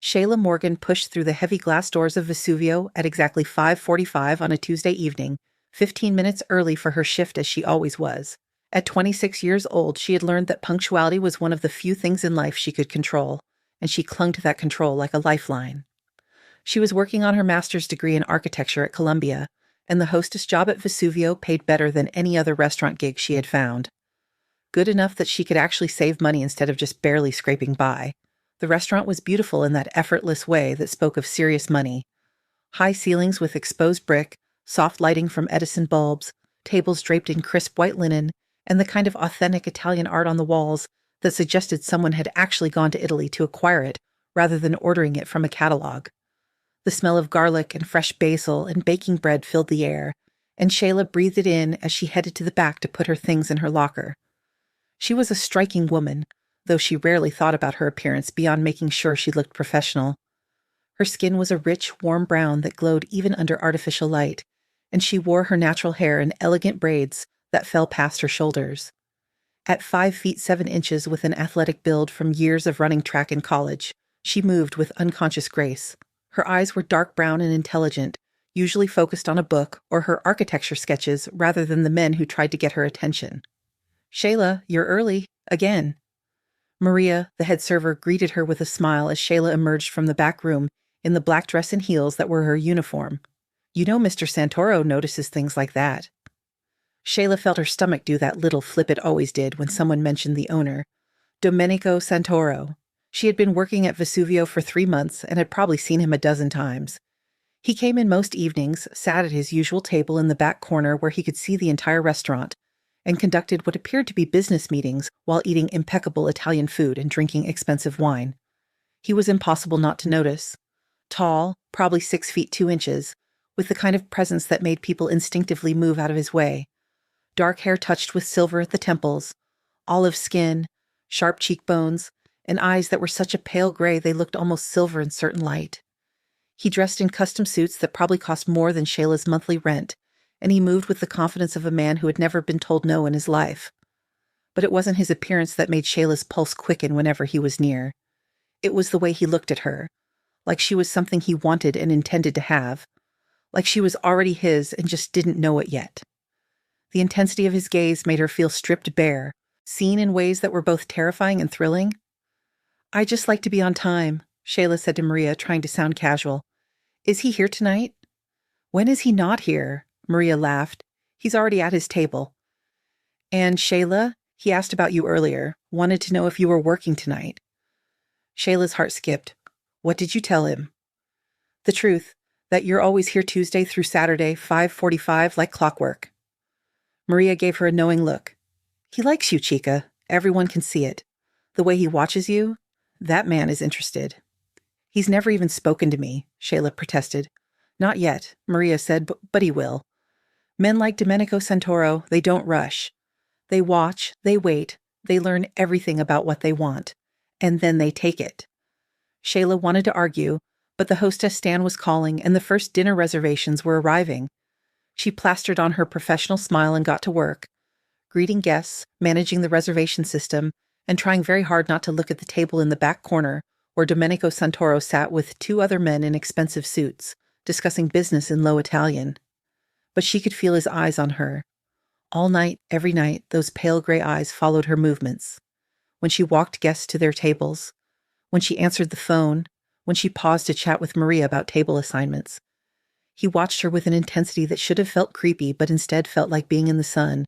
Shayla Morgan pushed through the heavy glass doors of Vesuvio at exactly 5:45 on a Tuesday evening, 15 minutes early for her shift as she always was. At 26 years old, she had learned that punctuality was one of the few things in life she could control, and she clung to that control like a lifeline. She was working on her master's degree in architecture at Columbia, and the hostess job at Vesuvio paid better than any other restaurant gig she had found. Good enough that she could actually save money instead of just barely scraping by. The restaurant was beautiful in that effortless way that spoke of serious money. High ceilings with exposed brick, soft lighting from Edison bulbs, tables draped in crisp white linen, and the kind of authentic Italian art on the walls that suggested someone had actually gone to Italy to acquire it rather than ordering it from a catalog. The smell of garlic and fresh basil and baking bread filled the air, and Shayla breathed it in as she headed to the back to put her things in her locker. She was a striking woman, though she rarely thought about her appearance beyond making sure she looked professional. Her skin was a rich, warm brown that glowed even under artificial light, and she wore her natural hair in elegant braids that fell past her shoulders. At 5 feet 7 inches with an athletic build from years of running track in college, she moved with unconscious grace. Her eyes were dark brown and intelligent, usually focused on a book or her architecture sketches rather than the men who tried to get her attention. "Shayla, you're early. Again." Maria, the head server, greeted her with a smile as Shayla emerged from the back room in the black dress and heels that were her uniform. "You know Mr. Santoro notices things like that." Shayla felt her stomach do that little flip it always did when someone mentioned the owner, Domenico Santoro. She had been working at Vesuvio for 3 months and had probably seen him a dozen times. He came in most evenings, sat at his usual table in the back corner where he could see the entire restaurant, and conducted what appeared to be business meetings while eating impeccable Italian food and drinking expensive wine. He was impossible not to notice. Tall, probably 6 feet 2 inches, with the kind of presence that made people instinctively move out of his way. Dark hair touched with silver at the temples, olive skin, sharp cheekbones, and eyes that were such a pale gray they looked almost silver in certain light. He dressed in custom suits that probably cost more than Shayla's monthly rent, and he moved with the confidence of a man who had never been told no in his life. But it wasn't his appearance that made Shayla's pulse quicken whenever he was near. It was the way he looked at her, like she was something he wanted and intended to have, like she was already his and just didn't know it yet. The intensity of his gaze made her feel stripped bare, seen in ways that were both terrifying and thrilling. "I just like to be on time," Shayla said to Maria, trying to sound casual. "Is he here tonight?" "When is he not here?" Maria laughed. "He's already at his table." "And Shayla, he asked about you earlier, wanted to know if you were working tonight." Shayla's heart skipped. "What did you tell him?" "The truth, that you're always here Tuesday through Saturday, 5:45, like clockwork." Maria gave her a knowing look. "He likes you, Chica. Everyone can see it. The way he watches you, that man is interested." "He's never even spoken to me," Shayla protested. "Not yet," Maria said, but he will. Men like Domenico Santoro, they don't rush. They watch, they wait, they learn everything about what they want, and then they take it." Shayla wanted to argue, but the hostess stand was calling and the first dinner reservations were arriving. She plastered on her professional smile and got to work, greeting guests, managing the reservation system, and trying very hard not to look at the table in the back corner where Domenico Santoro sat with 2 other men in expensive suits, discussing business in low Italian. But she could feel his eyes on her. All night, every night, those pale gray eyes followed her movements. When she walked guests to their tables, when she answered the phone, when she paused to chat with Maria about table assignments. He watched her with an intensity that should have felt creepy, but instead felt like being in the sun.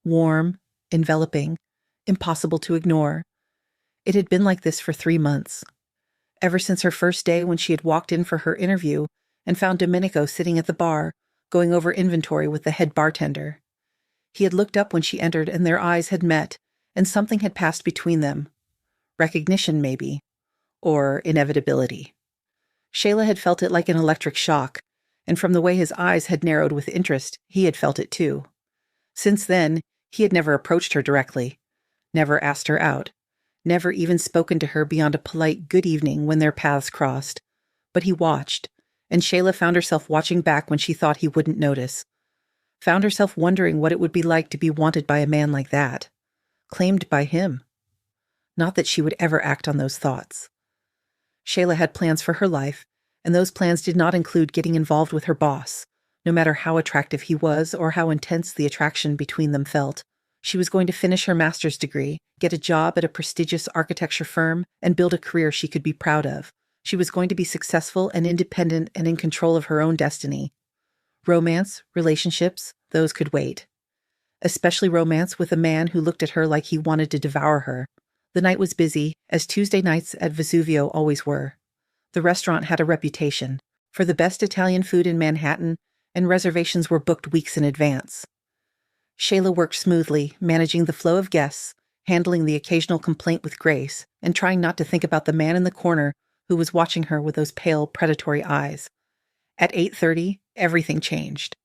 Warm, enveloping, impossible to ignore. It had been like this for 3 months. Ever since her first day when she had walked in for her interview and found Domenico sitting at the bar, going over inventory with the head bartender. He had looked up when she entered and their eyes had met, and something had passed between them. Recognition, maybe. Or inevitability. Shayla had felt it like an electric shock, and from the way his eyes had narrowed with interest, he had felt it too. Since then, he had never approached her directly, never asked her out, never even spoken to her beyond a polite good evening when their paths crossed. But he watched, and Shayla found herself watching back when she thought he wouldn't notice. Found herself wondering what it would be like to be wanted by a man like that. Claimed by him. Not that she would ever act on those thoughts. Shayla had plans for her life, and those plans did not include getting involved with her boss, no matter how attractive he was or how intense the attraction between them felt. She was going to finish her master's degree, get a job at a prestigious architecture firm, and build a career she could be proud of. She was going to be successful and independent and in control of her own destiny. Romance, relationships, those could wait. Especially romance with a man who looked at her like he wanted to devour her. The night was busy, as Tuesday nights at Vesuvio always were. The restaurant had a reputation for the best Italian food in Manhattan, and reservations were booked weeks in advance. Shayla worked smoothly, managing the flow of guests, handling the occasional complaint with grace, and trying not to think about the man in the corner who was watching her with those pale, predatory eyes. At 8:30, everything changed.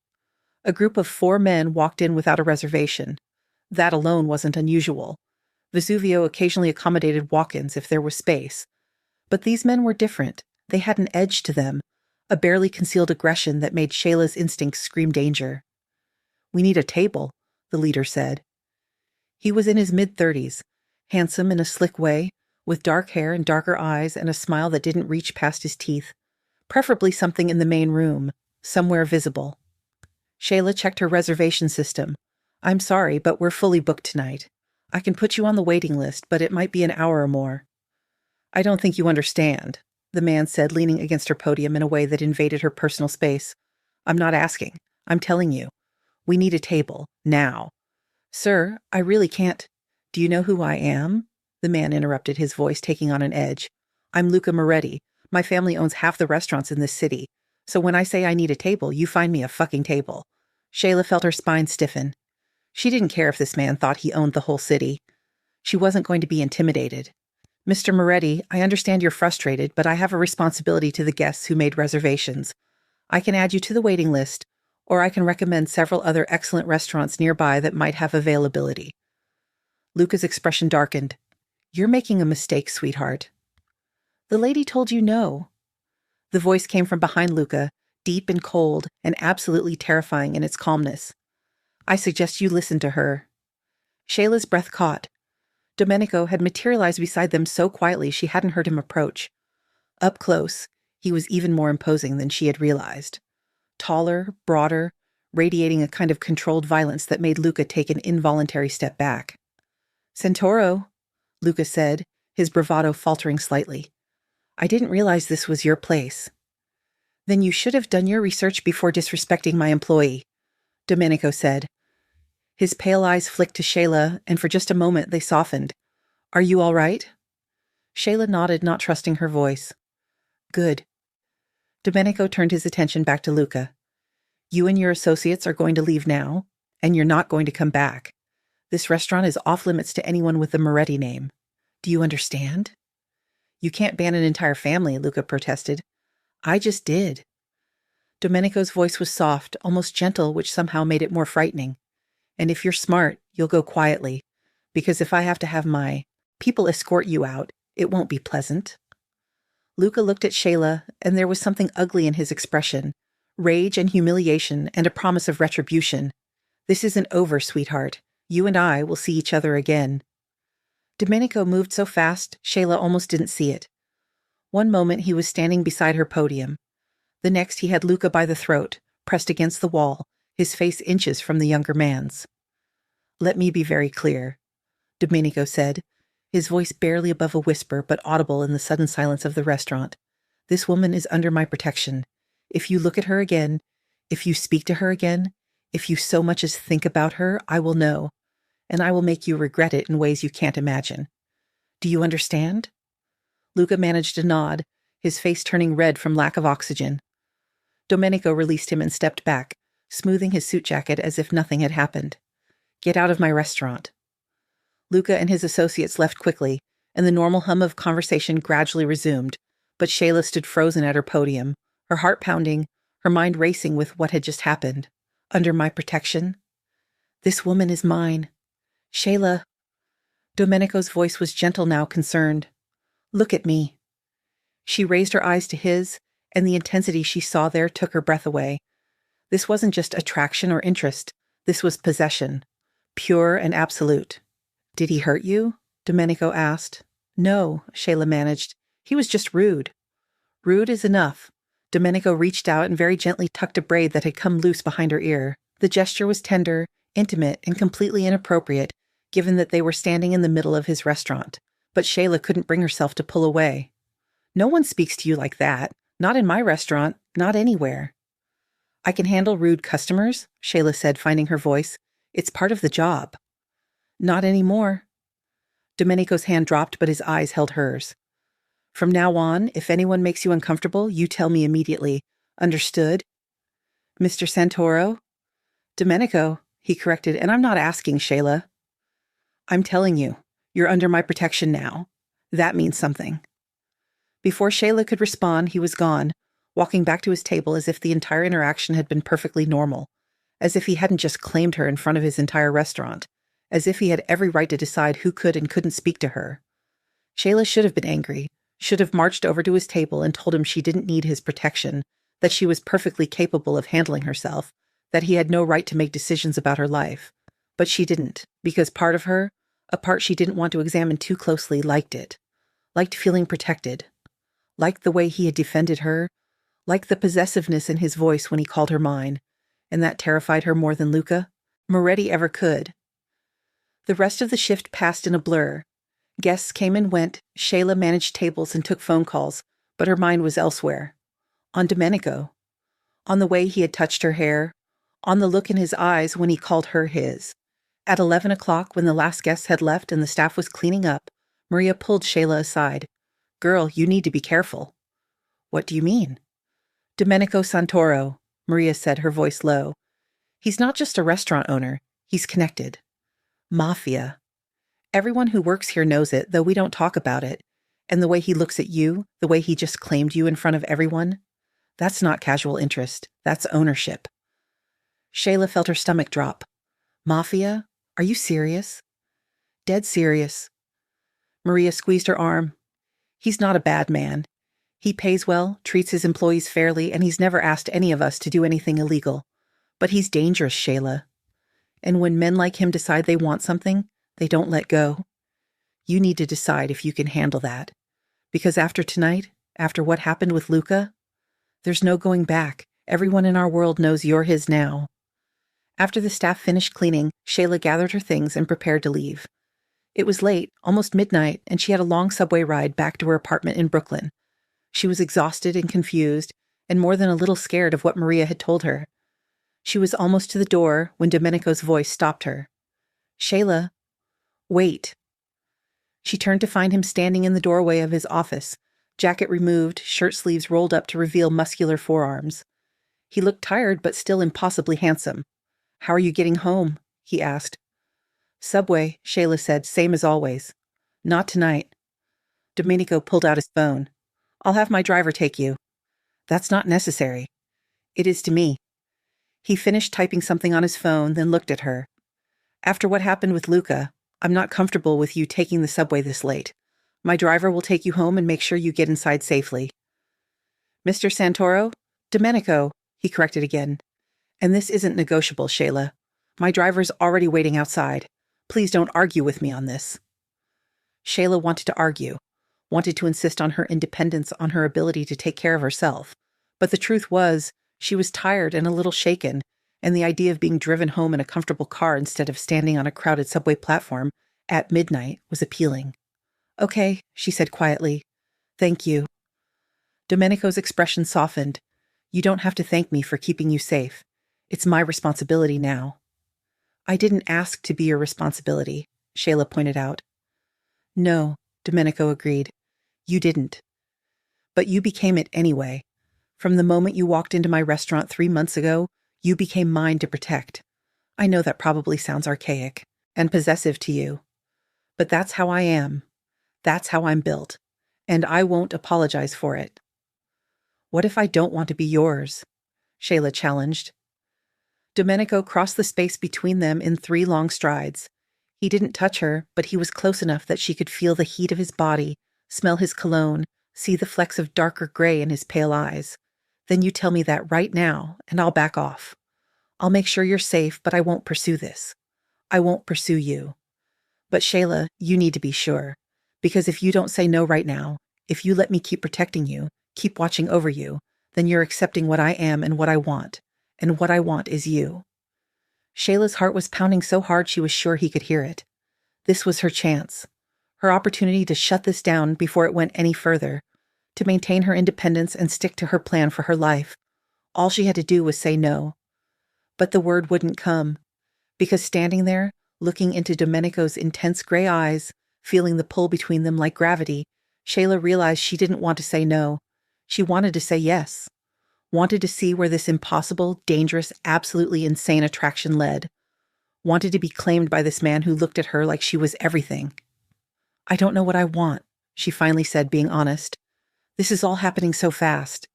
A group of 4 men walked in without a reservation. That alone wasn't unusual. Vesuvio occasionally accommodated walk-ins if there was space. But these men were different. They had an edge to them, a barely concealed aggression that made Shayla's instincts scream danger. "We need a table," the leader said. He was in his mid-30s, handsome in a slick way, with dark hair and darker eyes and a smile that didn't reach past his teeth. Preferably something in the main room, somewhere visible. Shayla checked her reservation system. "I'm sorry, but we're fully booked tonight. I can put you on the waiting list, but it might be an hour or more." "I don't think you understand," the man said, leaning against her podium in a way that invaded her personal space. "I'm not asking. I'm telling you. We need a table. Now." "Sir, I really can't." "Do you know who I am?" The man interrupted, his voice taking on an edge. "I'm Luca Moretti. My family owns half the restaurants in this city. So when I say I need a table, you find me a fucking table." Shayla felt her spine stiffen. She didn't care if this man thought he owned the whole city. She wasn't going to be intimidated. "Mr. Moretti, I understand you're frustrated, but I have a responsibility to the guests who made reservations. I can add you to the waiting list, or I can recommend several other excellent restaurants nearby that might have availability." Luca's expression darkened. "You're making a mistake, sweetheart." "The lady told you no." The voice came from behind Luca, deep and cold and absolutely terrifying in its calmness. "I suggest you listen to her." Shayla's breath caught. Domenico had materialized beside them so quietly she hadn't heard him approach. Up close, he was even more imposing than she had realized. Taller, broader, radiating a kind of controlled violence that made Luca take an involuntary step back. "Santoro," Luca said, his bravado faltering slightly. "I didn't realize this was your place." "Then you should have done your research before disrespecting my employee," Domenico said. His pale eyes flicked to Shayla, and for just a moment they softened. "Are you all right?" Shayla nodded, not trusting her voice. "Good." Domenico turned his attention back to Luca. "You and your associates are going to leave now, and you're not going to come back. This restaurant is off limits to anyone with the Moretti name. Do you understand?" "You can't ban an entire family," Luca protested. "I just did." Domenico's voice was soft, almost gentle, which somehow made it more frightening. "And if you're smart, you'll go quietly, because if I have to have my people escort you out, it won't be pleasant." Luca looked at Shayla, and there was something ugly in his expression, rage and humiliation and a promise of retribution. "This isn't over, sweetheart. You and I will see each other again." Domenico moved so fast, Shayla almost didn't see it. One moment he was standing beside her podium. The next he had Luca by the throat, pressed against the wall, his face inches from the younger man's. "Let me be very clear," Domenico said, his voice barely above a whisper but audible in the sudden silence of the restaurant. "This woman is under my protection. If you look at her again, if you speak to her again, if you so much as think about her, I will know, and I will make you regret it in ways you can't imagine. Do you understand?" Luca managed a nod, his face turning red from lack of oxygen. Domenico released him and stepped back, smoothing his suit jacket as if nothing had happened. "Get out of my restaurant." Luca and his associates left quickly, and the normal hum of conversation gradually resumed, but Shayla stood frozen at her podium, her heart pounding, her mind racing with what had just happened. Under my protection? This woman is mine. Shayla. Domenico's voice was gentle now, concerned. "Look at me." She raised her eyes to his, and the intensity she saw there took her breath away. This wasn't just attraction or interest. This was possession. Pure and absolute. "Did he hurt you?" Domenico asked. "No," Shayla managed. "He was just rude." Rude is enough. Domenico reached out and very gently tucked a braid that had come loose behind her ear. The gesture was tender, intimate, and completely inappropriate, given that they were standing in the middle of his restaurant. But Shayla couldn't bring herself to pull away. No one speaks to you like that. Not in my restaurant, not anywhere. I can handle rude customers, Shayla said, finding her voice. It's part of the job. Not anymore. Domenico's hand dropped, but his eyes held hers. From now on, if anyone makes you uncomfortable, you tell me immediately. Understood? Mr. Santoro? Domenico, he corrected, and I'm not asking, Shayla. I'm telling you, you're under my protection now. That means something. Before Shayla could respond, he was gone, walking back to his table as if the entire interaction had been perfectly normal, as if he hadn't just claimed her in front of his entire restaurant, as if he had every right to decide who could and couldn't speak to her. Shayla should have been angry, should have marched over to his table and told him she didn't need his protection, that she was perfectly capable of handling herself, that he had no right to make decisions about her life. But she didn't, because part of her, a part she didn't want to examine too closely, liked it. Liked feeling protected. Liked the way he had defended her. Liked the possessiveness in his voice when he called her mine. And that terrified her more than Luca, Moretti ever could. The rest of the shift passed in a blur. Guests came and went, Shayla managed tables and took phone calls, but her mind was elsewhere. On Domenico. On the way he had touched her hair. On the look in his eyes when he called her his. At 11 o'clock, when the last guest had left and the staff was cleaning up, Maria pulled Shayla aside. Girl, you need to be careful. What do you mean? Domenico Santoro, Maria said, her voice low. He's not just a restaurant owner. He's connected. Mafia. Everyone who works here knows it, though we don't talk about it. And the way he looks at you, the way he just claimed you in front of everyone, that's not casual interest. That's ownership. Shayla felt her stomach drop. Mafia? Are you serious? Dead serious. Maria squeezed her arm. He's not a bad man. He pays well, treats his employees fairly, and he's never asked any of us to do anything illegal. But he's dangerous, Shayla. And when men like him decide they want something, they don't let go. You need to decide if you can handle that. Because after tonight, after what happened with Luca, there's no going back. Everyone in our world knows you're his now. After the staff finished cleaning, Shayla gathered her things and prepared to leave. It was late, almost midnight, and she had a long subway ride back to her apartment in Brooklyn. She was exhausted and confused, and more than a little scared of what Maria had told her. She was almost to the door when Domenico's voice stopped her. Shayla, wait. She turned to find him standing in the doorway of his office, jacket removed, shirt sleeves rolled up to reveal muscular forearms. He looked tired but still impossibly handsome. How are you getting home? He asked. Subway, Shayla said, same as always. Not tonight. Domenico pulled out his phone. I'll have my driver take you. That's not necessary. It is to me. He finished typing something on his phone, then looked at her. After what happened with Luca, I'm not comfortable with you taking the subway this late. My driver will take you home and make sure you get inside safely. Mr. Santoro? Domenico, he corrected again. And this isn't negotiable, Shayla. My driver's already waiting outside. Please don't argue with me on this. Shayla wanted to argue, wanted to insist on her independence, on her ability to take care of herself. But the truth was, she was tired and a little shaken, and the idea of being driven home in a comfortable car instead of standing on a crowded subway platform at midnight was appealing. Okay, she said quietly. Thank you. Domenico's expression softened. You don't have to thank me for keeping you safe. It's my responsibility now. I didn't ask to be your responsibility, Shayla pointed out. No, Domenico agreed. You didn't. But you became it anyway. From the moment you walked into my restaurant 3 months ago, you became mine to protect. I know that probably sounds archaic and possessive to you. But that's how I am. That's how I'm built. And I won't apologize for it. What if I don't want to be yours? Shayla challenged. Domenico crossed the space between them in 3 long strides. He didn't touch her, but he was close enough that she could feel the heat of his body, smell his cologne, see the flecks of darker gray in his pale eyes. Then you tell me that right now, and I'll back off. I'll make sure you're safe, but I won't pursue this. I won't pursue you. But Shayla, you need to be sure. Because if you don't say no right now, if you let me keep protecting you, keep watching over you, then you're accepting what I am and what I want. And what I want is you. Shayla's heart was pounding so hard she was sure he could hear it. This was her chance. Her opportunity to shut this down before it went any further. To maintain her independence and stick to her plan for her life. All she had to do was say no. But the word wouldn't come. Because standing there, looking into Domenico's intense gray eyes, feeling the pull between them like gravity, Shayla realized she didn't want to say no. She wanted to say yes. Wanted to see where this impossible, dangerous, absolutely insane attraction led. Wanted to be claimed by this man who looked at her like she was everything. I don't know what I want, she finally said, being honest. This is all happening so fast.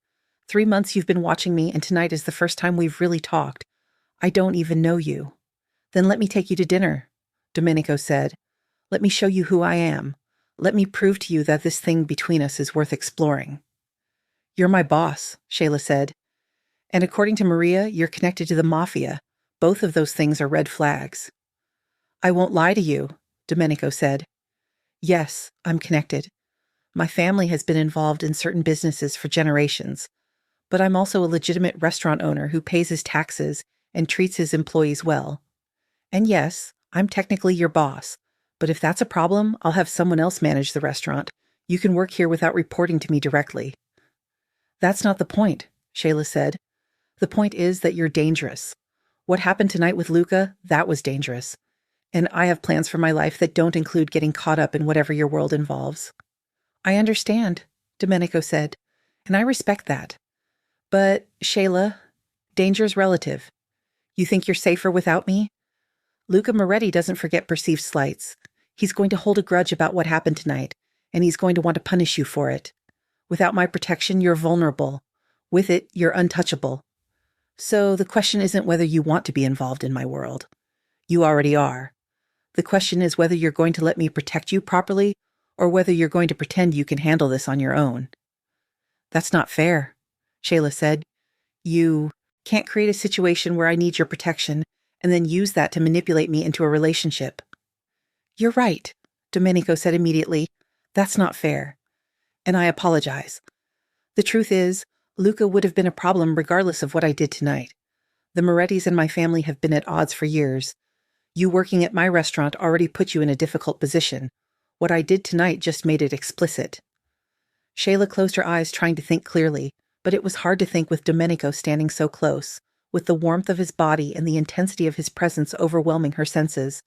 3 months you've been watching me, and tonight is the first time we've really talked. I don't even know you. Then let me take you to dinner, Domenico said. Let me show you who I am. Let me prove to you that this thing between us is worth exploring. You're my boss, Shayla said. And according to Maria, you're connected to the Mafia. Both of those things are red flags. I won't lie to you, Domenico said. Yes, I'm connected. My family has been involved in certain businesses for generations, but I'm also a legitimate restaurant owner who pays his taxes and treats his employees well. And yes, I'm technically your boss, but if that's a problem, I'll have someone else manage the restaurant. You can work here without reporting to me directly. That's not the point, Shayla said. The point is that you're dangerous. What happened tonight with Luca, that was dangerous. And I have plans for my life that don't include getting caught up in whatever your world involves. I understand, Domenico said, and I respect that. But, Shayla, danger's relative. You think you're safer without me? Luca Moretti doesn't forget perceived slights. He's going to hold a grudge about what happened tonight, and he's going to want to punish you for it. Without my protection, you're vulnerable. With it, you're untouchable. So the question isn't whether you want to be involved in my world. You already are. The question is whether you're going to let me protect you properly, or whether you're going to pretend you can handle this on your own. That's not fair, Shayla said. You can't create a situation where I need your protection and then use that to manipulate me into a relationship. You're right, Domenico said immediately. That's not fair. And I apologize. The truth is, Luca would have been a problem regardless of what I did tonight. The Morettis and my family have been at odds for years. You working at my restaurant already put you in a difficult position. What I did tonight just made it explicit. Shayla closed her eyes, trying to think clearly, but it was hard to think with Domenico standing so close, with the warmth of his body and the intensity of his presence overwhelming her senses.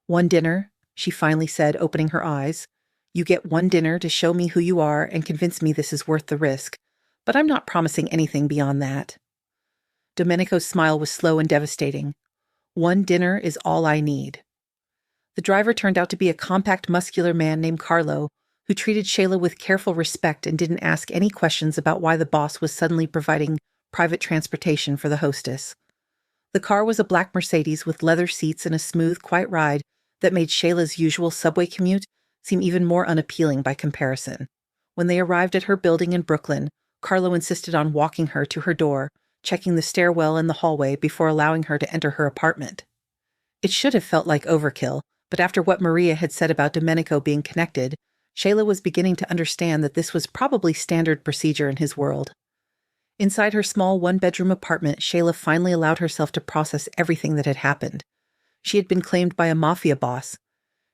One dinner, she finally said, opening her eyes. You get one dinner to show me who you are and convince me this is worth the risk, but I'm not promising anything beyond that. Domenico's smile was slow and devastating. One dinner is all I need. The driver turned out to be a compact, muscular man named Carlo, who treated Shayla with careful respect and didn't ask any questions about why the boss was suddenly providing private transportation for the hostess. The car was a black Mercedes with leather seats and a smooth, quiet ride that made Shayla's usual subway commute seem even more unappealing by comparison. When they arrived at her building in Brooklyn, Carlo insisted on walking her to her door, checking the stairwell and the hallway before allowing her to enter her apartment. It should have felt like overkill, but after what Maria had said about Domenico being connected, Shayla was beginning to understand that this was probably standard procedure in his world. Inside her small one-bedroom apartment, Shayla finally allowed herself to process everything that had happened. She had been claimed by a mafia boss.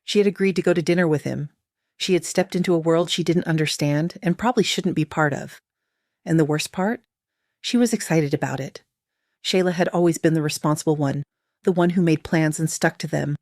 She had agreed to go to dinner with him. She had stepped into a world she didn't understand and probably shouldn't be part of. And the worst part? She was excited about it. Shayla had always been the responsible one, the one who made plans and stuck to them,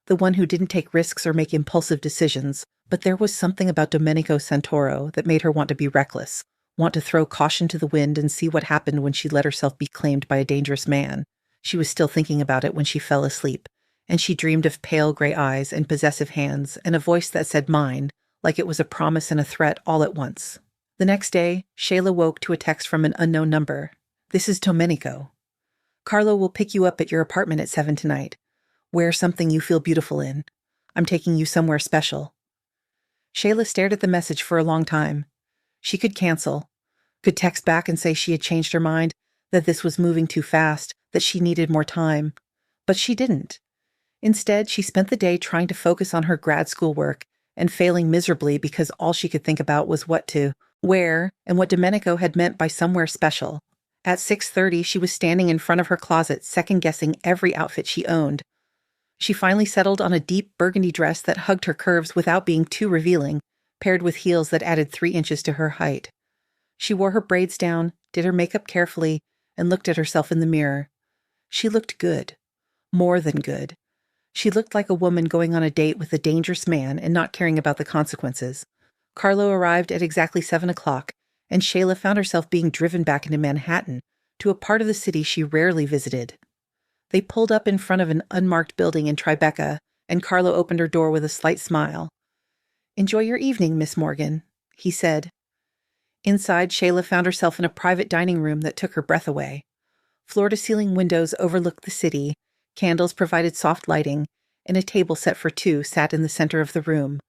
the one who didn't take risks or make impulsive decisions, but there was something about Domenico Santoro that made her want to be reckless, want to throw caution to the wind and see what happened when she let herself be claimed by a dangerous man. She was still thinking about it when she fell asleep, and she dreamed of pale gray eyes and possessive hands and a voice that said mine, like it was a promise and a threat all at once. The next day, Shayla woke to a text from an unknown number. This is Domenico. Carlo will pick you up at your apartment at 7 tonight. Wear something you feel beautiful in. I'm taking you somewhere special. Shayla stared at the message for a long time. She could cancel, could text back and say she had changed her mind, that this was moving too fast, that she needed more time. But she didn't. Instead, she spent the day trying to focus on her grad school work and failing miserably because all she could think about was what to Where, and what Domenico had meant by somewhere special. At 6:30, she was standing in front of her closet, second-guessing every outfit she owned. She finally settled on a deep burgundy dress that hugged her curves without being too revealing, paired with heels that added 3 inches to her height. She wore her braids down, did her makeup carefully, and looked at herself in the mirror. She looked good. More than good. She looked like a woman going on a date with a dangerous man and not caring about the consequences. Carlo arrived at exactly 7 o'clock, and Shayla found herself being driven back into Manhattan, to a part of the city she rarely visited. They pulled up in front of an unmarked building in Tribeca, and Carlo opened her door with a slight smile. "Enjoy your evening, Miss Morgan," he said. Inside, Shayla found herself in a private dining room that took her breath away. Floor-to-ceiling windows overlooked the city, candles provided soft lighting, and a table set for two sat in the center of the room.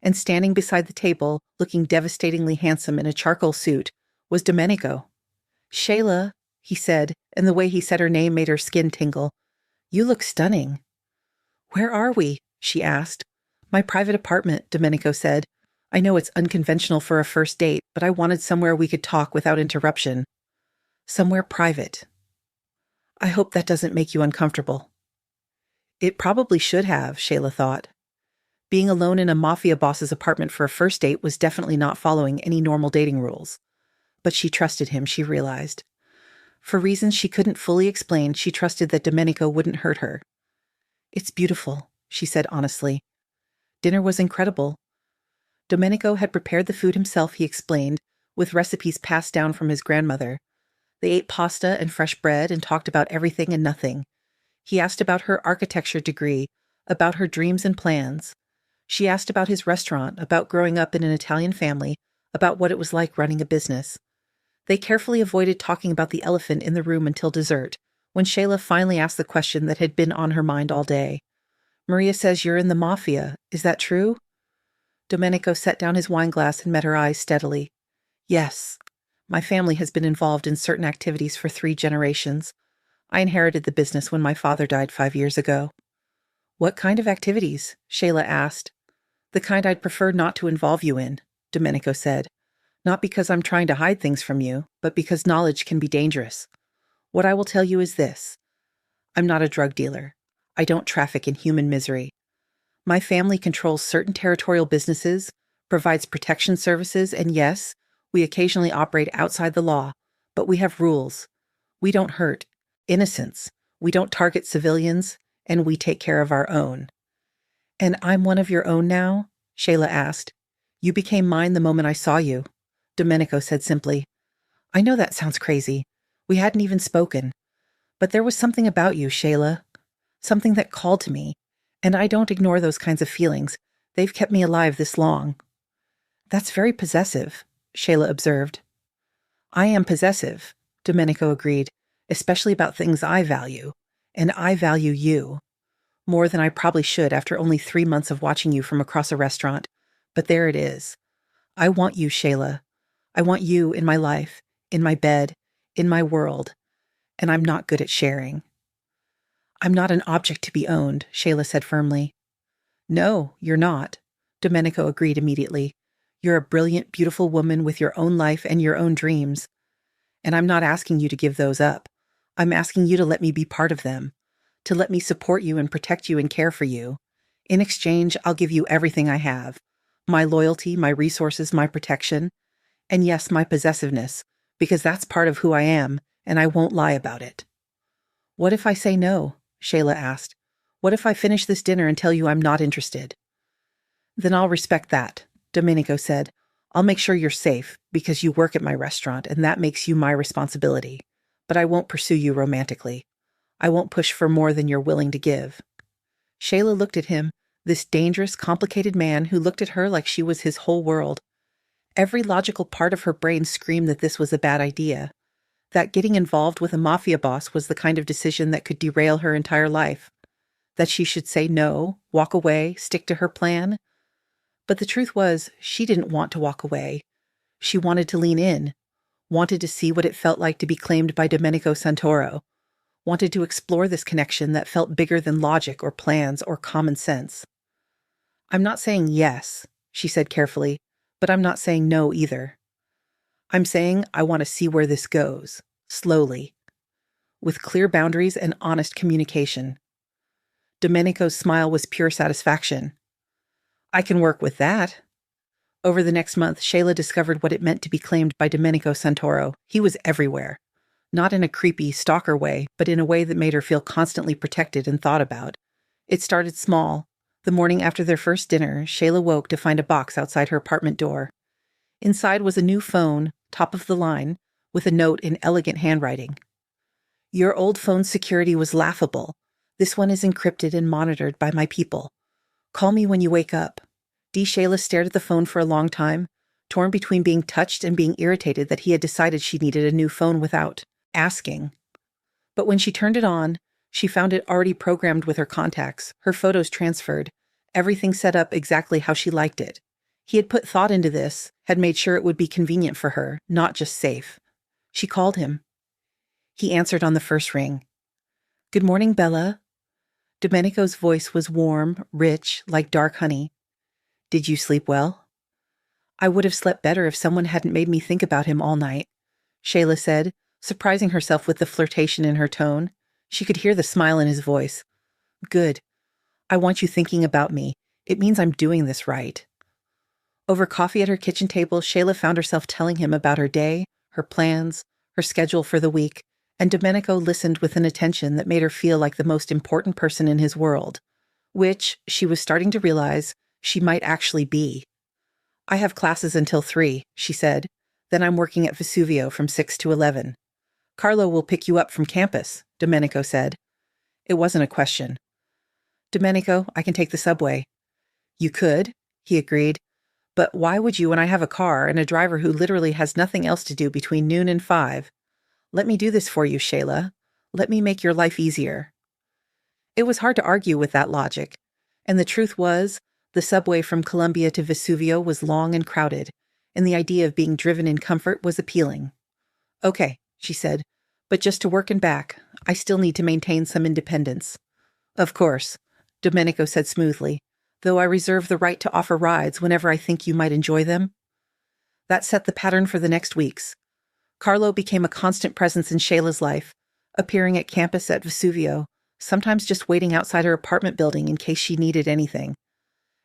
And standing beside the table, looking devastatingly handsome in a charcoal suit, was Domenico. "Shayla," he said, and the way he said her name made her skin tingle. "You look stunning." "Where are we?" she asked. "My private apartment," Domenico said. "I know it's unconventional for a first date, but I wanted somewhere we could talk without interruption. Somewhere private." "I hope that doesn't make you uncomfortable." It probably should have, Shayla thought. Being alone in a Mafia boss's apartment for a first date was definitely not following any normal dating rules. But she trusted him, she realized. For reasons she couldn't fully explain, she trusted that Domenico wouldn't hurt her. "It's beautiful," she said honestly. Dinner was incredible. Domenico had prepared the food himself, he explained, with recipes passed down from his grandmother. They ate pasta and fresh bread and talked about everything and nothing. He asked about her architecture degree, about her dreams and plans. She asked about his restaurant, about growing up in an Italian family, about what it was like running a business. They carefully avoided talking about the elephant in the room until dessert, when Shayla finally asked the question that had been on her mind all day. "Maria says you're in the Mafia. Is that true?" Domenico set down his wineglass and met her eyes steadily. "Yes. My family has been involved in certain activities for 3 generations. I inherited the business when my father died 5 years ago." "What kind of activities?" Shayla asked. "The kind I'd prefer not to involve you in," Domenico said. "Not because I'm trying to hide things from you, but because knowledge can be dangerous. What I will tell you is this. I'm not a drug dealer. I don't traffic in human misery. My family controls certain territorial businesses, provides protection services, and yes, we occasionally operate outside the law, but we have rules. We don't hurt innocents. We don't target civilians, and we take care of our own." "And I'm one of your own now?" Shayla asked. "You became mine the moment I saw you," Domenico said simply. "I know that sounds crazy. We hadn't even spoken. But there was something about you, Shayla. Something that called to me. And I don't ignore those kinds of feelings. They've kept me alive this long." "That's very possessive," Shayla observed. "I am possessive," Domenico agreed, "especially about things I value. And I value you. More than I probably should after only 3 months of watching you from across a restaurant. But there it is. I want you, Shayla. I want you in my life, in my bed, in my world. And I'm not good at sharing." "I'm not an object to be owned," Shayla said firmly. "No, you're not," Domenico agreed immediately. "You're a brilliant, beautiful woman with your own life and your own dreams. And I'm not asking you to give those up. I'm asking you to let me be part of them, to let me support you and protect you and care for you. In exchange, I'll give you everything I have. My loyalty, my resources, my protection. And yes, my possessiveness, because that's part of who I am, and I won't lie about it." "What if I say no?" Shayla asked. "What if I finish this dinner and tell you I'm not interested?" "Then I'll respect that," Domenico said. "I'll make sure you're safe, because you work at my restaurant, and that makes you my responsibility. But I won't pursue you romantically. I won't push for more than you're willing to give." Shayla looked at him, this dangerous, complicated man who looked at her like she was his whole world. Every logical part of her brain screamed that this was a bad idea, that getting involved with a Mafia boss was the kind of decision that could derail her entire life, that she should say no, walk away, stick to her plan. But the truth was, she didn't want to walk away. She wanted to lean in, wanted to see what it felt like to be claimed by Domenico Santoro, wanted to explore this connection that felt bigger than logic or plans or common sense. "I'm not saying yes," she said carefully, "but I'm not saying no either." I'm saying I want to see where this goes. Slowly. With clear boundaries and honest communication. Domenico's smile was pure satisfaction. I can work with that. Over the next month, Shayla discovered what it meant to be claimed by Domenico Santoro. He was everywhere. Not in a creepy, stalker way, but in a way that made her feel constantly protected and thought about. It started small. The morning after their first dinner, Shayla woke to find a box outside her apartment door. Inside was a new phone, top of the line, with a note in elegant handwriting. Your old phone's security was laughable. This one is encrypted and monitored by my people. Call me when you wake up. Shayla stared at the phone for a long time, torn between being touched and being irritated that he had decided she needed a new phone without asking. But when she turned it on, she found it already programmed with her contacts, her photos transferred, everything set up exactly how she liked it. He had put thought into this, had made sure it would be convenient for her, not just safe. She called him. He answered on the first ring. Good morning, Bella. Domenico's voice was warm, rich, like dark honey. Did you sleep well? I would have slept better if someone hadn't made me think about him all night, Shayla said, surprising herself with the flirtation in her tone. She could hear the smile in his voice. Good. I want you thinking about me. It means I'm doing this right. Over coffee at her kitchen table, Shayla found herself telling him about her day, her plans, her schedule for the week, and Domenico listened with an attention that made her feel like the most important person in his world, which, she was starting to realize, she might actually be. I have classes until 3, she said. Then I'm working at Vesuvio from 6 to 11. Carlo will pick you up from campus, Domenico said. It wasn't a question. Domenico, I can take the subway. You could, he agreed. But why would you when I have a car and a driver who literally has nothing else to do between noon and 5? Let me do this for you, Shayla. Let me make your life easier. It was hard to argue with that logic. And the truth was, the subway from Columbia to Vesuvio was long and crowded, and the idea of being driven in comfort was appealing. Okay, she said, but just to work and back, I still need to maintain some independence. Of course, Domenico said smoothly, though I reserve the right to offer rides whenever I think you might enjoy them. That set the pattern for the next weeks. Carlo became a constant presence in Shayla's life, appearing at campus at Vesuvio, sometimes just waiting outside her apartment building in case she needed anything.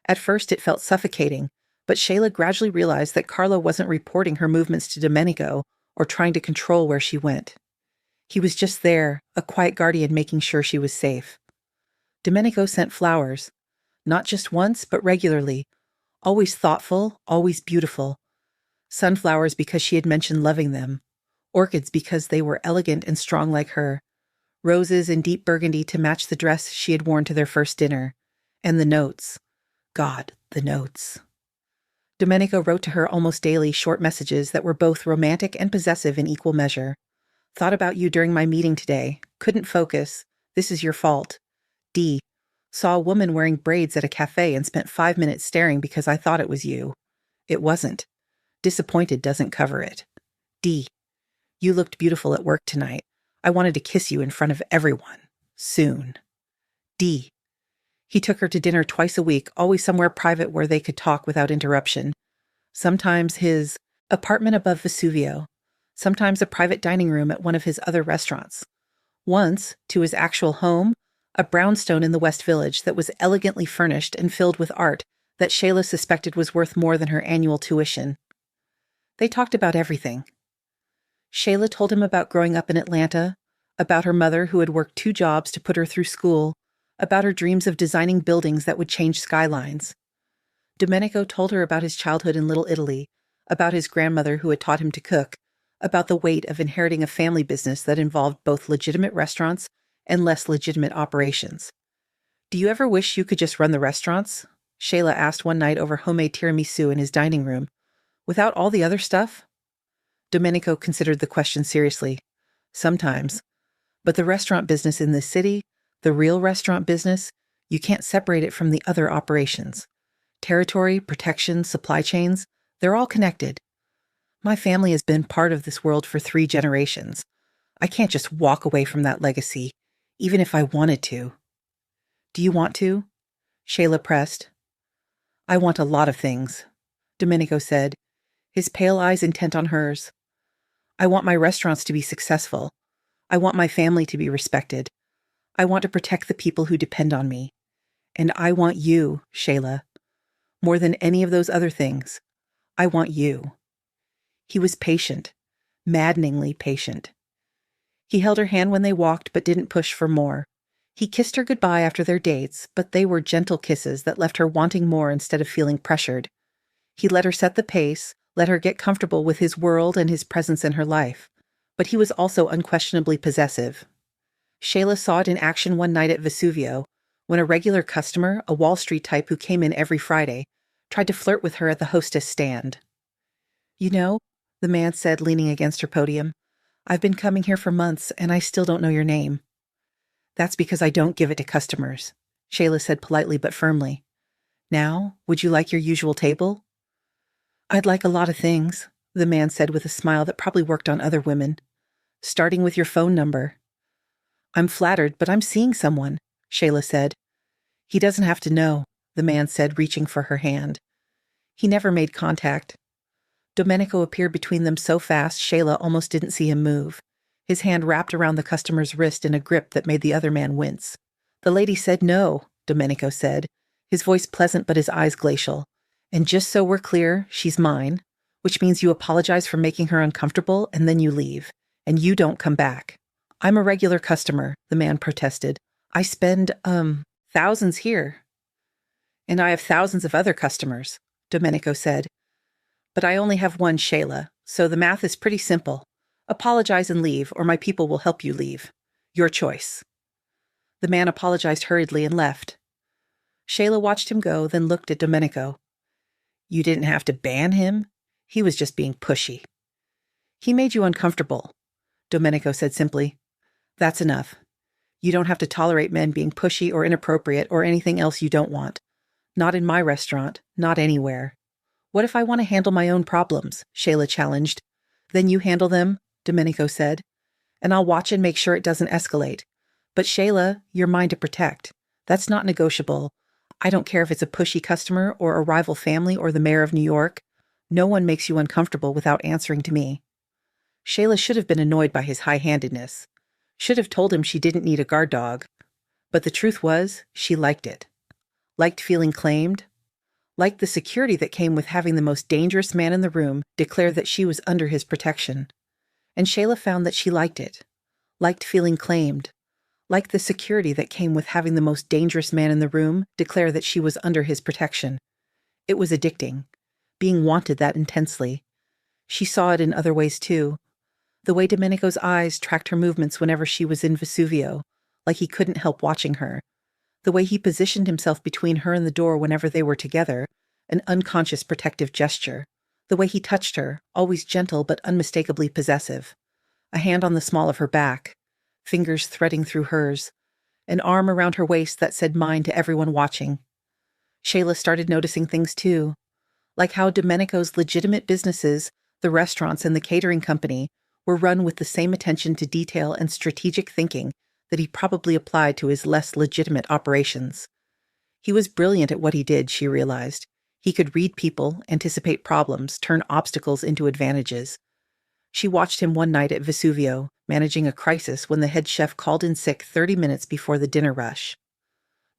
At first it felt suffocating, but Shayla gradually realized that Carlo wasn't reporting her movements to Domenico or trying to control where she went. He was just there, a quiet guardian making sure she was safe. Domenico sent flowers, not just once, but regularly, always thoughtful, always beautiful. Sunflowers because she had mentioned loving them, orchids because they were elegant and strong like her, roses in deep burgundy to match the dress she had worn to their first dinner, and the notes. God, the notes. Domenico wrote to her almost daily short messages that were both romantic and possessive in equal measure. Thought about you during my meeting today. Couldn't focus. This is your fault. D. Saw a woman wearing braids at a cafe and spent 5 minutes staring because I thought it was you. It wasn't. Disappointed doesn't cover it. D. You looked beautiful at work tonight. I wanted to kiss you in front of everyone. Soon. D. He took her to dinner twice a week, always somewhere private where they could talk without interruption. Sometimes his apartment above Vesuvio. Sometimes a private dining room at one of his other restaurants. Once, to his actual home, a brownstone in the West Village that was elegantly furnished and filled with art that Shayla suspected was worth more than her annual tuition. They talked about everything. Shayla told him about growing up in Atlanta, about her mother who had worked 2 jobs to put her through school, about her dreams of designing buildings that would change skylines. Domenico told her about his childhood in Little Italy, about his grandmother who had taught him to cook, about the weight of inheriting a family business that involved both legitimate restaurants and less legitimate operations. Do you ever wish you could just run the restaurants? Shayla asked one night over homemade tiramisu in his dining room. Without all the other stuff? Domenico considered the question seriously. Sometimes. But the restaurant business in this city, the real restaurant business, you can't separate it from the other operations. Territory, protection, supply chains, they're all connected. My family has been part of this world for 3 generations. I can't just walk away from that legacy, even if I wanted to. Do you want to? Shayla pressed. I want a lot of things, Domenico said, his pale eyes intent on hers. I want my restaurants to be successful. I want my family to be respected. I want to protect the people who depend on me. And I want you, Shayla. More than any of those other things, I want you." He was patient, maddeningly patient. He held her hand when they walked but didn't push for more. He kissed her goodbye after their dates, but they were gentle kisses that left her wanting more instead of feeling pressured. He let her set the pace, let her get comfortable with his world and his presence in her life. But he was also unquestionably possessive. Shayla saw it in action one night at Vesuvio, when a regular customer, a Wall Street type who came in every Friday, tried to flirt with her at the hostess stand. "You know," the man said, leaning against her podium, "I've been coming here for months, and I still don't know your name." "That's because I don't give it to customers," Shayla said politely but firmly. "Now, would you like your usual table?" "I'd like a lot of things," the man said with a smile that probably worked on other women. "Starting with your phone number." "I'm flattered, but I'm seeing someone," Shayla said. "He doesn't have to know," the man said, reaching for her hand. He never made contact. Domenico appeared between them so fast Shayla almost didn't see him move, his hand wrapped around the customer's wrist in a grip that made the other man wince. "The lady said no," Domenico said, his voice pleasant but his eyes glacial. "And just so we're clear, she's mine, which means you apologize for making her uncomfortable and then you leave, and you don't come back." "I'm a regular customer," the man protested. "I spend, thousands here." "And I have thousands of other customers," Domenico said. "But I only have one Shayla, so the math is pretty simple. Apologize and leave, or my people will help you leave. Your choice." The man apologized hurriedly and left. Shayla watched him go, then looked at Domenico. "You didn't have to ban him. He was just being pushy." "He made you uncomfortable," Domenico said simply. "That's enough. You don't have to tolerate men being pushy or inappropriate or anything else you don't want. Not in my restaurant, not anywhere." "What if I want to handle my own problems?" Shayla challenged. "Then you handle them," Domenico said. "And I'll watch and make sure it doesn't escalate. But Shayla, you're mine to protect. That's not negotiable. I don't care if it's a pushy customer or a rival family or the mayor of New York. No one makes you uncomfortable without answering to me." Shayla should have been annoyed by his high-handedness. Should have told him she didn't need a guard dog. But the truth was, she liked it. Liked feeling claimed. Liked the security that came with having the most dangerous man in the room declare that she was under his protection. And Shayla found that she liked it. Liked feeling claimed. Liked the security that came with having the most dangerous man in the room declare that she was under his protection. It was addicting. Being wanted that intensely. She saw it in other ways too. The way Domenico's eyes tracked her movements whenever she was in Vesuvio, like he couldn't help watching her. The way he positioned himself between her and the door whenever they were together, an unconscious protective gesture. The way he touched her, always gentle but unmistakably possessive. A hand on the small of her back, fingers threading through hers, an arm around her waist that said mine to everyone watching. Shayla started noticing things too, like how Domenico's legitimate businesses, the restaurants and the catering company, were run with the same attention to detail and strategic thinking that he probably applied to his less legitimate operations. He was brilliant at what he did, she realized. He could read people, anticipate problems, turn obstacles into advantages. She watched him one night at Vesuvio, managing a crisis when the head chef called in sick 30 minutes before the dinner rush.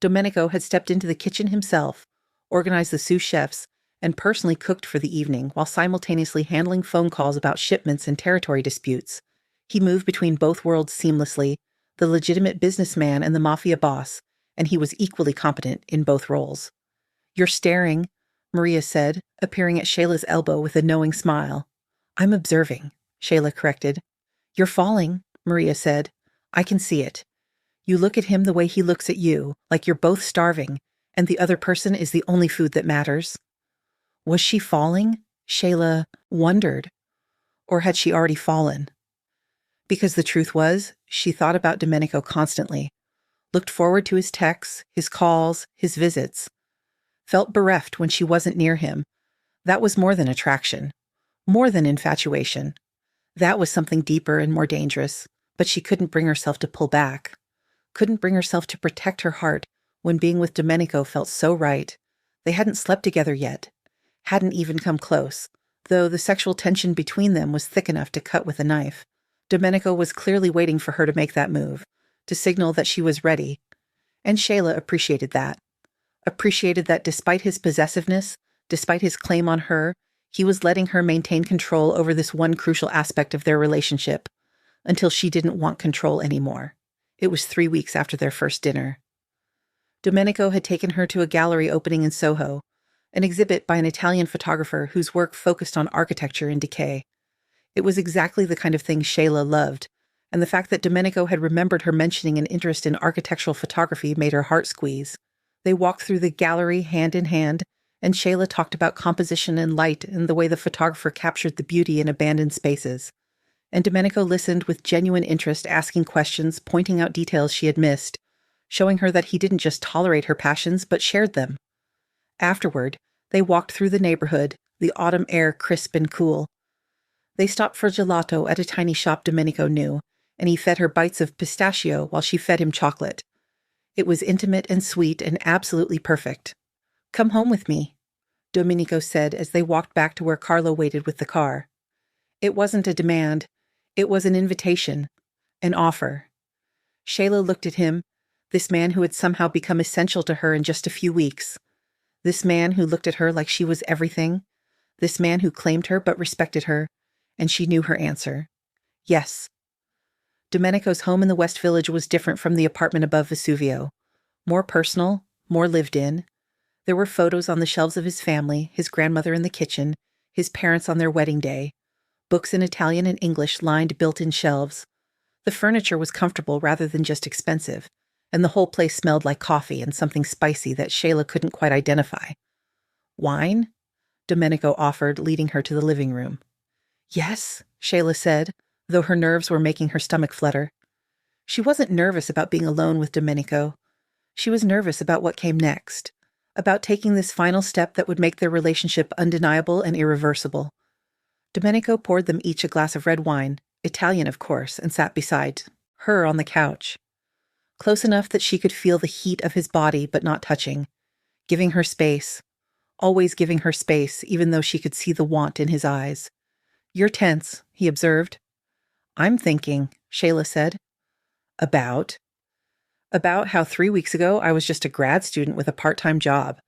Domenico had stepped into the kitchen himself, organized the sous chefs, and personally cooked for the evening while simultaneously handling phone calls about shipments and territory disputes. He moved between both worlds seamlessly, the legitimate businessman and the Mafia boss, and he was equally competent in both roles. "You're staring," Maria said, appearing at Shayla's elbow with a knowing smile. "I'm observing," Shayla corrected. "You're falling," Maria said. "I can see it. You look at him the way he looks at you, like you're both starving, and the other person is the only food that matters." Was she falling? Shayla wondered. Or had she already fallen? Because the truth was, she thought about Domenico constantly, looked forward to his texts, his calls, his visits. Felt bereft when she wasn't near him. That was more than attraction, more than infatuation. That was something deeper and more dangerous, but she couldn't bring herself to pull back. Couldn't bring herself to protect her heart when being with Domenico felt so right. They hadn't slept together yet. Hadn't even come close. Though the sexual tension between them was thick enough to cut with a knife, Domenico was clearly waiting for her to make that move, to signal that she was ready. And Shayla appreciated that. Appreciated that despite his possessiveness, despite his claim on her, he was letting her maintain control over this one crucial aspect of their relationship, until she didn't want control anymore. It was 3 weeks after their first dinner. Domenico had taken her to a gallery opening in Soho, an exhibit by an Italian photographer whose work focused on architecture and decay. It was exactly the kind of thing Shayla loved, and the fact that Domenico had remembered her mentioning an interest in architectural photography made her heart squeeze. They walked through the gallery hand in hand, and Shayla talked about composition and light and the way the photographer captured the beauty in abandoned spaces. And Domenico listened with genuine interest, asking questions, pointing out details she had missed, showing her that he didn't just tolerate her passions but shared them. Afterward, they walked through the neighborhood, the autumn air crisp and cool. They stopped for gelato at a tiny shop Domenico knew, and he fed her bites of pistachio while she fed him chocolate. It was intimate and sweet and absolutely perfect. "Come home with me," Domenico said as they walked back to where Carlo waited with the car. It wasn't a demand. It was an invitation, an offer. Shayla looked at him, this man who had somehow become essential to her in just a few weeks. This man who looked at her like she was everything. This man who claimed her but respected her, and she knew her answer. Yes. Domenico's home in the West Village was different from the apartment above Vesuvio. More personal, more lived in. There were photos on the shelves of his family, his grandmother in the kitchen, his parents on their wedding day. Books in Italian and English lined built-in shelves. The furniture was comfortable rather than just expensive, and the whole place smelled like coffee and something spicy that Shayla couldn't quite identify. "Wine?" Domenico offered, leading her to the living room. "Yes," Shayla said, though her nerves were making her stomach flutter. She wasn't nervous about being alone with Domenico. She was nervous about what came next, about taking this final step that would make their relationship undeniable and irreversible. Domenico poured them each a glass of red wine, Italian of course, and sat beside her on the couch. Close enough that she could feel the heat of his body but not touching, giving her space, always giving her space even though she could see the want in his eyes. "You're tense," he observed. "I'm thinking," Shayla said. About how 3 weeks ago I was just a grad student with a part-time job,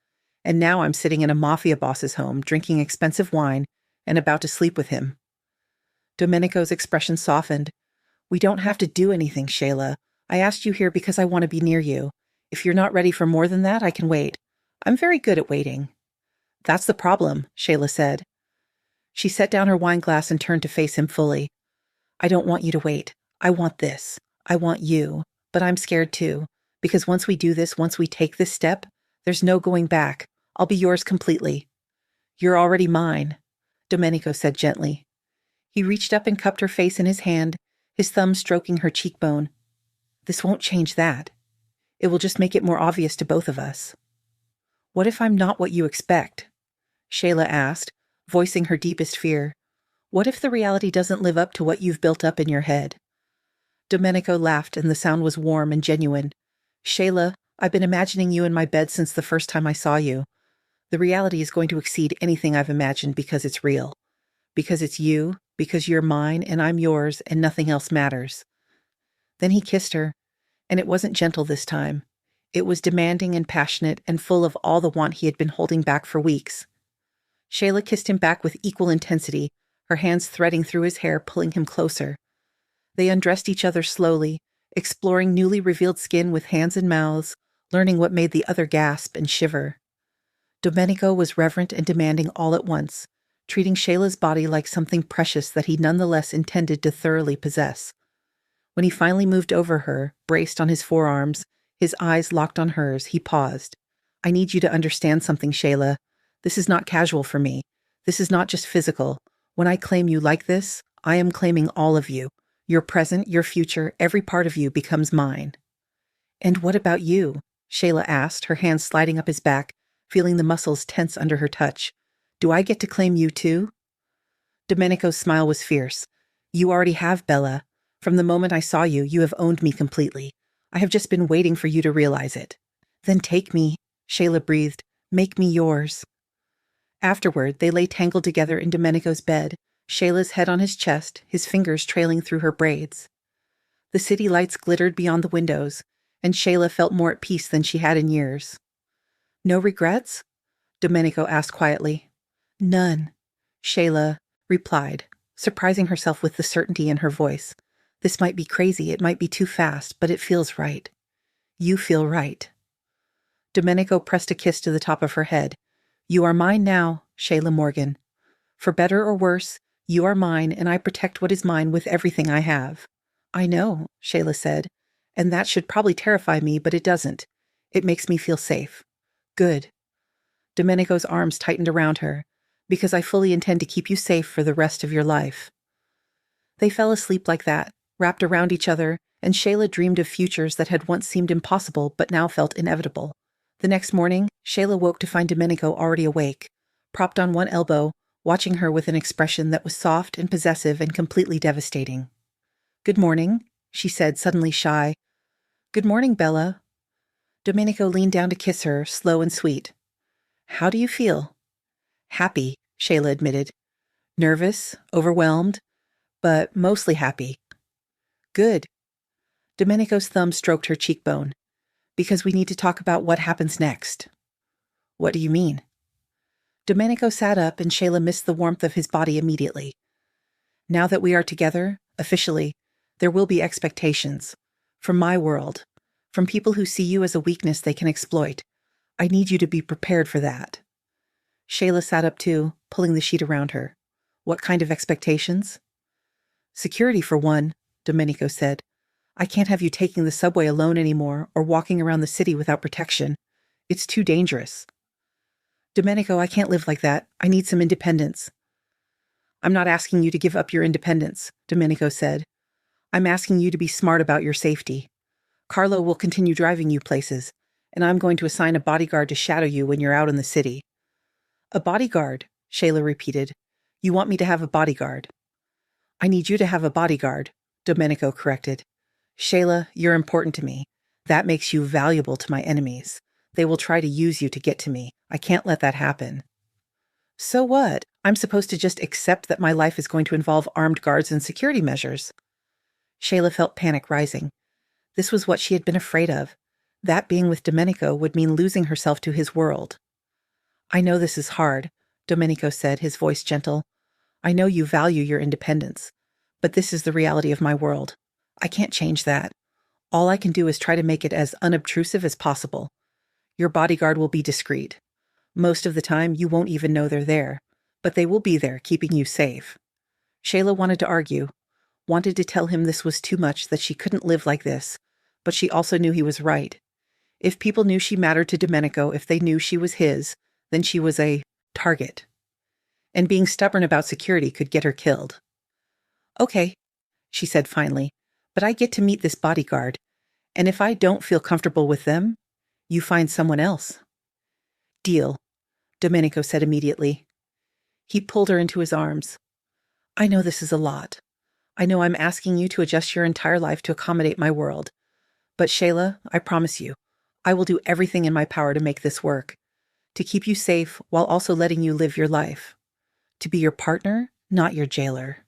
and now I'm sitting in a Mafia boss's home drinking expensive wine and about to sleep with him. Domenico's expression softened. "We don't have to do anything, Shayla. I asked you here because I want to be near you. If you're not ready for more than that, I can wait. I'm very good at waiting." "That's the problem," Shayla said. She set down her wine glass and turned to face him fully. "I don't want you to wait. I want this. I want you. But I'm scared too, because once we do this, once we take this step, there's no going back. I'll be yours completely." "You're already mine," Domenico said gently. He reached up and cupped her face in his hand, his thumb stroking her cheekbone. "This won't change that. It will just make it more obvious to both of us." "What if I'm not what you expect?" Shayla asked, voicing her deepest fear. "What if the reality doesn't live up to what you've built up in your head?" Domenico laughed, and the sound was warm and genuine. "Shayla, I've been imagining you in my bed since the first time I saw you. The reality is going to exceed anything I've imagined because it's real. Because it's you, because you're mine and I'm yours and nothing else matters." Then he kissed her, and it wasn't gentle this time. It was demanding and passionate and full of all the want he had been holding back for weeks. Shayla kissed him back with equal intensity, her hands threading through his hair, pulling him closer. They undressed each other slowly, exploring newly revealed skin with hands and mouths, learning what made the other gasp and shiver. Domenico was reverent and demanding all at once, treating Shayla's body like something precious that he nonetheless intended to thoroughly possess. When he finally moved over her, braced on his forearms, his eyes locked on hers, he paused. "I need you to understand something, Shayla. This is not casual for me. This is not just physical. When I claim you like this, I am claiming all of you. Your present, your future, every part of you becomes mine." "And what about you?" Shayla asked, her hands sliding up his back, feeling the muscles tense under her touch. "Do I get to claim you too?" Domenico's smile was fierce. "You already have, Bella. From the moment I saw you, you have owned me completely. I have just been waiting for you to realize it." "Then take me," Shayla breathed. "Make me yours." Afterward, they lay tangled together in Domenico's bed, Shayla's head on his chest, his fingers trailing through her braids. The city lights glittered beyond the windows, and Shayla felt more at peace than she had in years. "No regrets?" Domenico asked quietly. "None," Shayla replied, surprising herself with the certainty in her voice. "This might be crazy, it might be too fast, but it feels right. You feel right." Domenico pressed a kiss to the top of her head. "You are mine now, Shayla Morgan. For better or worse, you are mine, and I protect what is mine with everything I have." "I know," Shayla said, "and that should probably terrify me, but it doesn't. It makes me feel safe." "Good." Domenico's arms tightened around her. "Because I fully intend to keep you safe for the rest of your life." They fell asleep like that, wrapped around each other, and Shayla dreamed of futures that had once seemed impossible but now felt inevitable. The next morning, Shayla woke to find Domenico already awake, propped on one elbow, watching her with an expression that was soft and possessive and completely devastating. "Good morning," she said, suddenly shy. "Good morning, Bella." Domenico leaned down to kiss her, slow and sweet. "How do you feel?" "Happy," Shayla admitted. "Nervous, overwhelmed, but mostly happy." "Good." Domenico's thumb stroked her cheekbone. "Because we need to talk about what happens next." "What do you mean?" Domenico sat up and Shayla missed the warmth of his body immediately. "Now that we are together, officially, there will be expectations. From my world. From people who see you as a weakness they can exploit. I need you to be prepared for that." Shayla sat up too, pulling the sheet around her. "What kind of expectations?" "Security for one," Domenico said. "I can't have you taking the subway alone anymore or walking around the city without protection. It's too dangerous." "Domenico, I can't live like that. I need some independence." "I'm not asking you to give up your independence," Domenico said. "I'm asking you to be smart about your safety. Carlo will continue driving you places, and I'm going to assign a bodyguard to shadow you when you're out in the city." "A bodyguard," Shayla repeated. "You want me to have a bodyguard?" "I need you to have a bodyguard," Domenico corrected. "Shayla, you're important to me. That makes you valuable to my enemies. They will try to use you to get to me. I can't let that happen." "So what? I'm supposed to just accept that my life is going to involve armed guards and security measures." Shayla felt panic rising. This was what she had been afraid of. That being with Domenico would mean losing herself to his world. "I know this is hard," Domenico said, his voice gentle. "I know you value your independence. But this is the reality of my world. I can't change that. All I can do is try to make it as unobtrusive as possible. Your bodyguard will be discreet. Most of the time, you won't even know they're there. But they will be there, keeping you safe." Shayla wanted to argue, wanted to tell him this was too much, that she couldn't live like this. But she also knew he was right. If people knew she mattered to Domenico, if they knew she was his, then she was a target. And being stubborn about security could get her killed. "Okay," she said finally, "but I get to meet this bodyguard. And if I don't feel comfortable with them, you find someone else." "Deal," Domenico said immediately. He pulled her into his arms. "I know this is a lot. I know I'm asking you to adjust your entire life to accommodate my world. But Shayla, I promise you, I will do everything in my power to make this work. To keep you safe while also letting you live your life. To be your partner, not your jailer."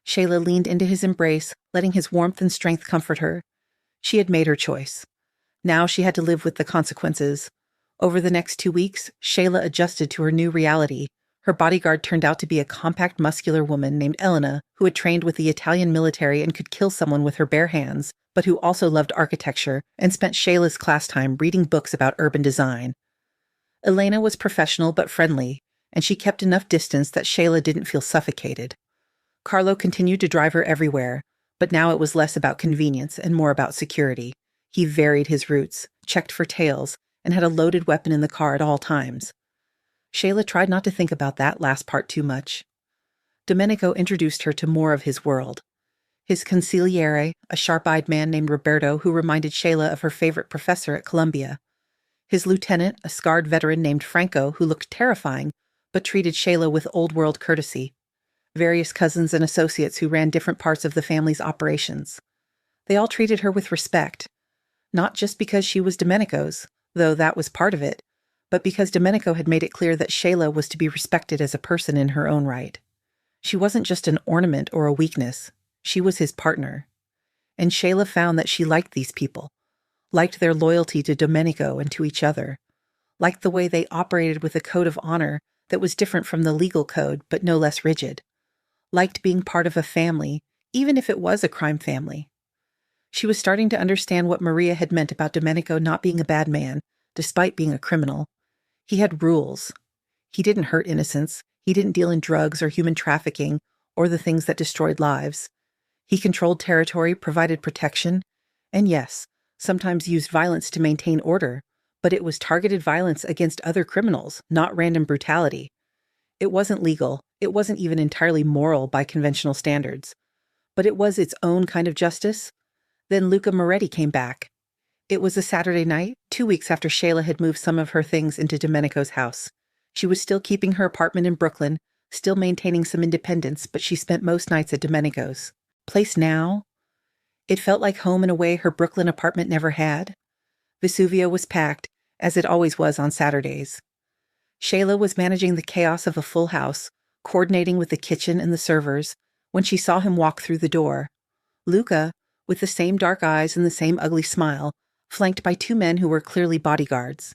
Shayla leaned into his embrace, letting his warmth and strength comfort her. She had made her choice. Now she had to live with the consequences. Over the next 2 weeks, Shayla adjusted to her new reality. Her bodyguard turned out to be a compact, muscular woman named Elena, who had trained with the Italian military and could kill someone with her bare hands, but who also loved architecture and spent Shayla's class time reading books about urban design. Elena was professional but friendly, and she kept enough distance that Shayla didn't feel suffocated. Carlo continued to drive her everywhere, but now it was less about convenience and more about security. He varied his routes, checked for tails, and had a loaded weapon in the car at all times. Shayla tried not to think about that last part too much. Domenico introduced her to more of his world. His consigliere, a sharp-eyed man named Roberto who reminded Shayla of her favorite professor at Columbia. His lieutenant, a scarred veteran named Franco who looked terrifying, but treated Shayla with old-world courtesy. Various cousins and associates who ran different parts of the family's operations. They all treated her with respect, not just because she was Domenico's, though that was part of it, but because Domenico had made it clear that Shayla was to be respected as a person in her own right. She wasn't just an ornament or a weakness. She was his partner. And Shayla found that she liked these people, liked their loyalty to Domenico and to each other, liked the way they operated with a code of honor that was different from the legal code but no less rigid, liked being part of a family, even if it was a crime family. She was starting to understand what Maria had meant about Domenico not being a bad man, despite being a criminal. He had rules. He didn't hurt innocents. He didn't deal in drugs or human trafficking or the things that destroyed lives. He controlled territory, provided protection, and yes, sometimes used violence to maintain order, but it was targeted violence against other criminals, not random brutality. It wasn't legal. It wasn't even entirely moral by conventional standards. But it was its own kind of justice. Then Luca Moretti came back. It was a Saturday night, 2 weeks after Shayla had moved some of her things into Domenico's house. She was still keeping her apartment in Brooklyn, still maintaining some independence, but she spent most nights at Domenico's. Place now? It felt like home in a way her Brooklyn apartment never had. Vesuvio was packed, as it always was on Saturdays. Shayla was managing the chaos of a full house, coordinating with the kitchen and the servers, when she saw him walk through the door. Luca, with the same dark eyes and the same ugly smile, flanked by 2 men who were clearly bodyguards.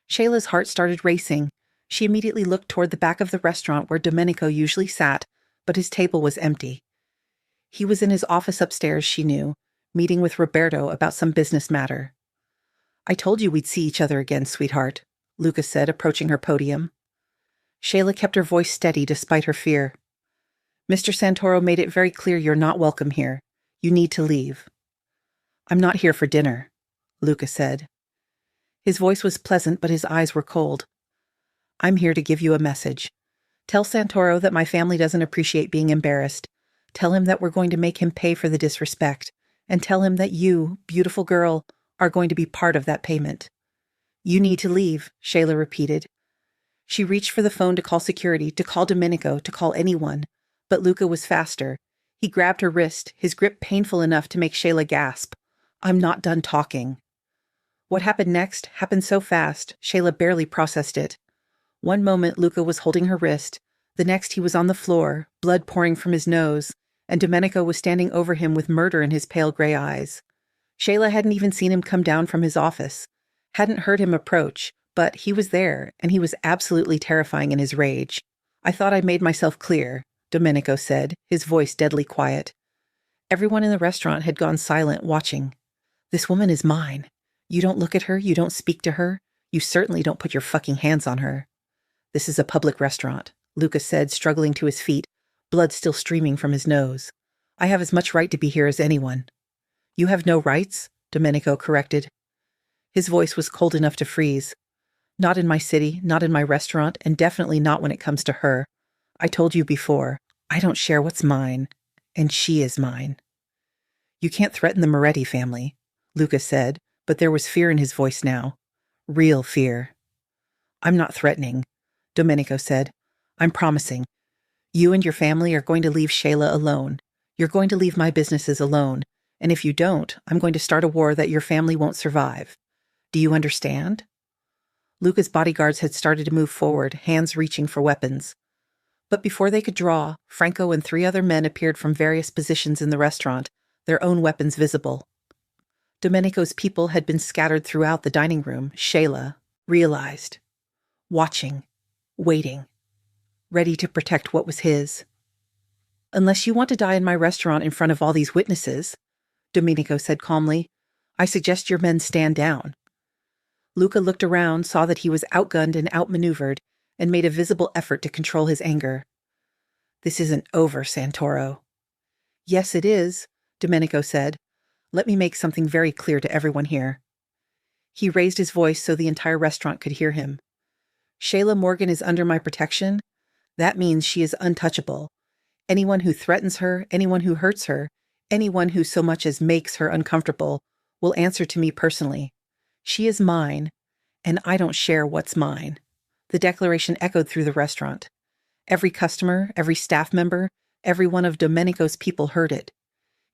Shayla's heart started racing. She immediately looked toward the back of the restaurant where Domenico usually sat, but his table was empty. He was in his office upstairs, she knew, meeting with Roberto about some business matter. "I told you we'd see each other again, sweetheart," Luca said, approaching her podium. Shayla kept her voice steady despite her fear. "Mr. Santoro made it very clear you're not welcome here. You need to leave." "I'm not here for dinner," Luca said. His voice was pleasant, but his eyes were cold. "I'm here to give you a message. Tell Santoro that my family doesn't appreciate being embarrassed. Tell him that we're going to make him pay for the disrespect. And tell him that you, beautiful girl, are going to be part of that payment." "You need to leave," Shayla repeated. She reached for the phone to call security, to call Domenico, to call anyone. But Luca was faster. He grabbed her wrist, his grip painful enough to make Shayla gasp. "I'm not done talking." What happened next happened so fast, Shayla barely processed it. One moment Luca was holding her wrist, the next he was on the floor, blood pouring from his nose, and Domenico was standing over him with murder in his pale gray eyes. Shayla hadn't even seen him come down from his office, hadn't heard him approach, but he was there, and he was absolutely terrifying in his rage. "I thought I made myself clear," Domenico said, his voice deadly quiet. Everyone in the restaurant had gone silent, watching. "This woman is mine. You don't look at her, you don't speak to her, you certainly don't put your fucking hands on her." "This is a public restaurant," Luca said, struggling to his feet, blood still streaming from his nose. "I have as much right to be here as anyone." "You have no rights," Domenico corrected. His voice was cold enough to freeze. "Not in my city, not in my restaurant, and definitely not when it comes to her. I told you before, I don't share what's mine, and she is mine." "You can't threaten the Moretti family," Luca said, but there was fear in his voice now. Real fear. "I'm not threatening," Domenico said. "I'm promising. You and your family are going to leave Shayla alone. You're going to leave my businesses alone. And if you don't, I'm going to start a war that your family won't survive. Do you understand?" Luca's bodyguards had started to move forward, hands reaching for weapons. But before they could draw, Franco and 3 other men appeared from various positions in the restaurant, their own weapons visible. Domenico's people had been scattered throughout the dining room, Shayla realized. Watching, waiting, ready to protect what was his. "Unless you want to die in my restaurant in front of all these witnesses," Domenico said calmly, "I suggest your men stand down." Luca looked around, saw that he was outgunned and outmaneuvered, and made a visible effort to control his anger. "This isn't over, Santoro." "Yes, it is," Domenico said. "Let me make something very clear to everyone here." He raised his voice so the entire restaurant could hear him. "Shayla Morgan is under my protection. That means she is untouchable. Anyone who threatens her, anyone who hurts her, anyone who so much as makes her uncomfortable, will answer to me personally. She is mine, and I don't share what's mine." The declaration echoed through the restaurant. Every customer, every staff member, every one of Domenico's people heard it.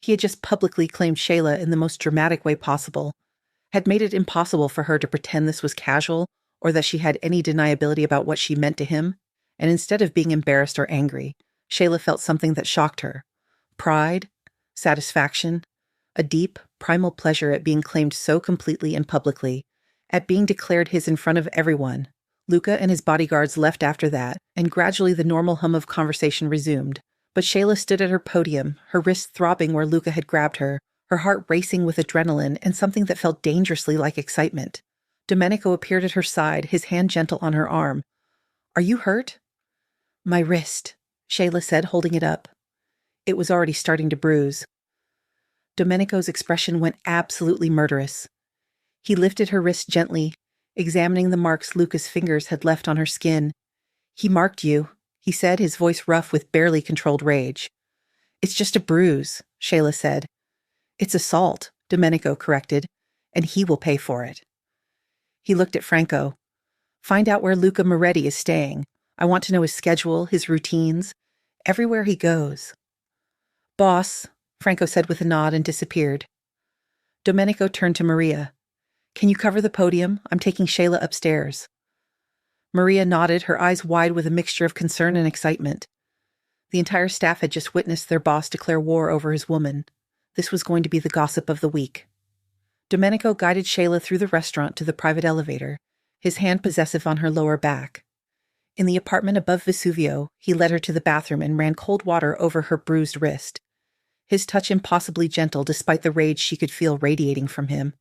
He had just publicly claimed Shayla in the most dramatic way possible, had made it impossible for her to pretend this was casual or that she had any deniability about what she meant to him, and instead of being embarrassed or angry, Shayla felt something that shocked her. Pride, satisfaction, a deep, primal pleasure at being claimed so completely and publicly, at being declared his in front of everyone. Luca and his bodyguards left after that, and gradually the normal hum of conversation resumed. But Shayla stood at her podium, her wrists throbbing where Luca had grabbed her, her heart racing with adrenaline and something that felt dangerously like excitement. Domenico appeared at her side, his hand gentle on her arm. "Are you hurt?" "My wrist," Shayla said, holding it up. It was already starting to bruise. Domenico's expression went absolutely murderous. He lifted her wrist gently, examining the marks Luca's fingers had left on her skin. "He marked you," he said, his voice rough with barely controlled rage. "It's just a bruise," Shayla said. "It's assault," Domenico corrected, "and he will pay for it." He looked at Franco. "Find out where Luca Moretti is staying. I want to know his schedule, his routines, everywhere he goes." "Boss," Franco said with a nod and disappeared. Domenico turned to Maria. "Can you cover the podium? I'm taking Shayla upstairs." Maria nodded, her eyes wide with a mixture of concern and excitement. The entire staff had just witnessed their boss declare war over his woman. This was going to be the gossip of the week. Domenico guided Shayla through the restaurant to the private elevator, his hand possessive on her lower back. In the apartment above Vesuvio, he led her to the bathroom and ran cold water over her bruised wrist, his touch impossibly gentle despite the rage she could feel radiating from him.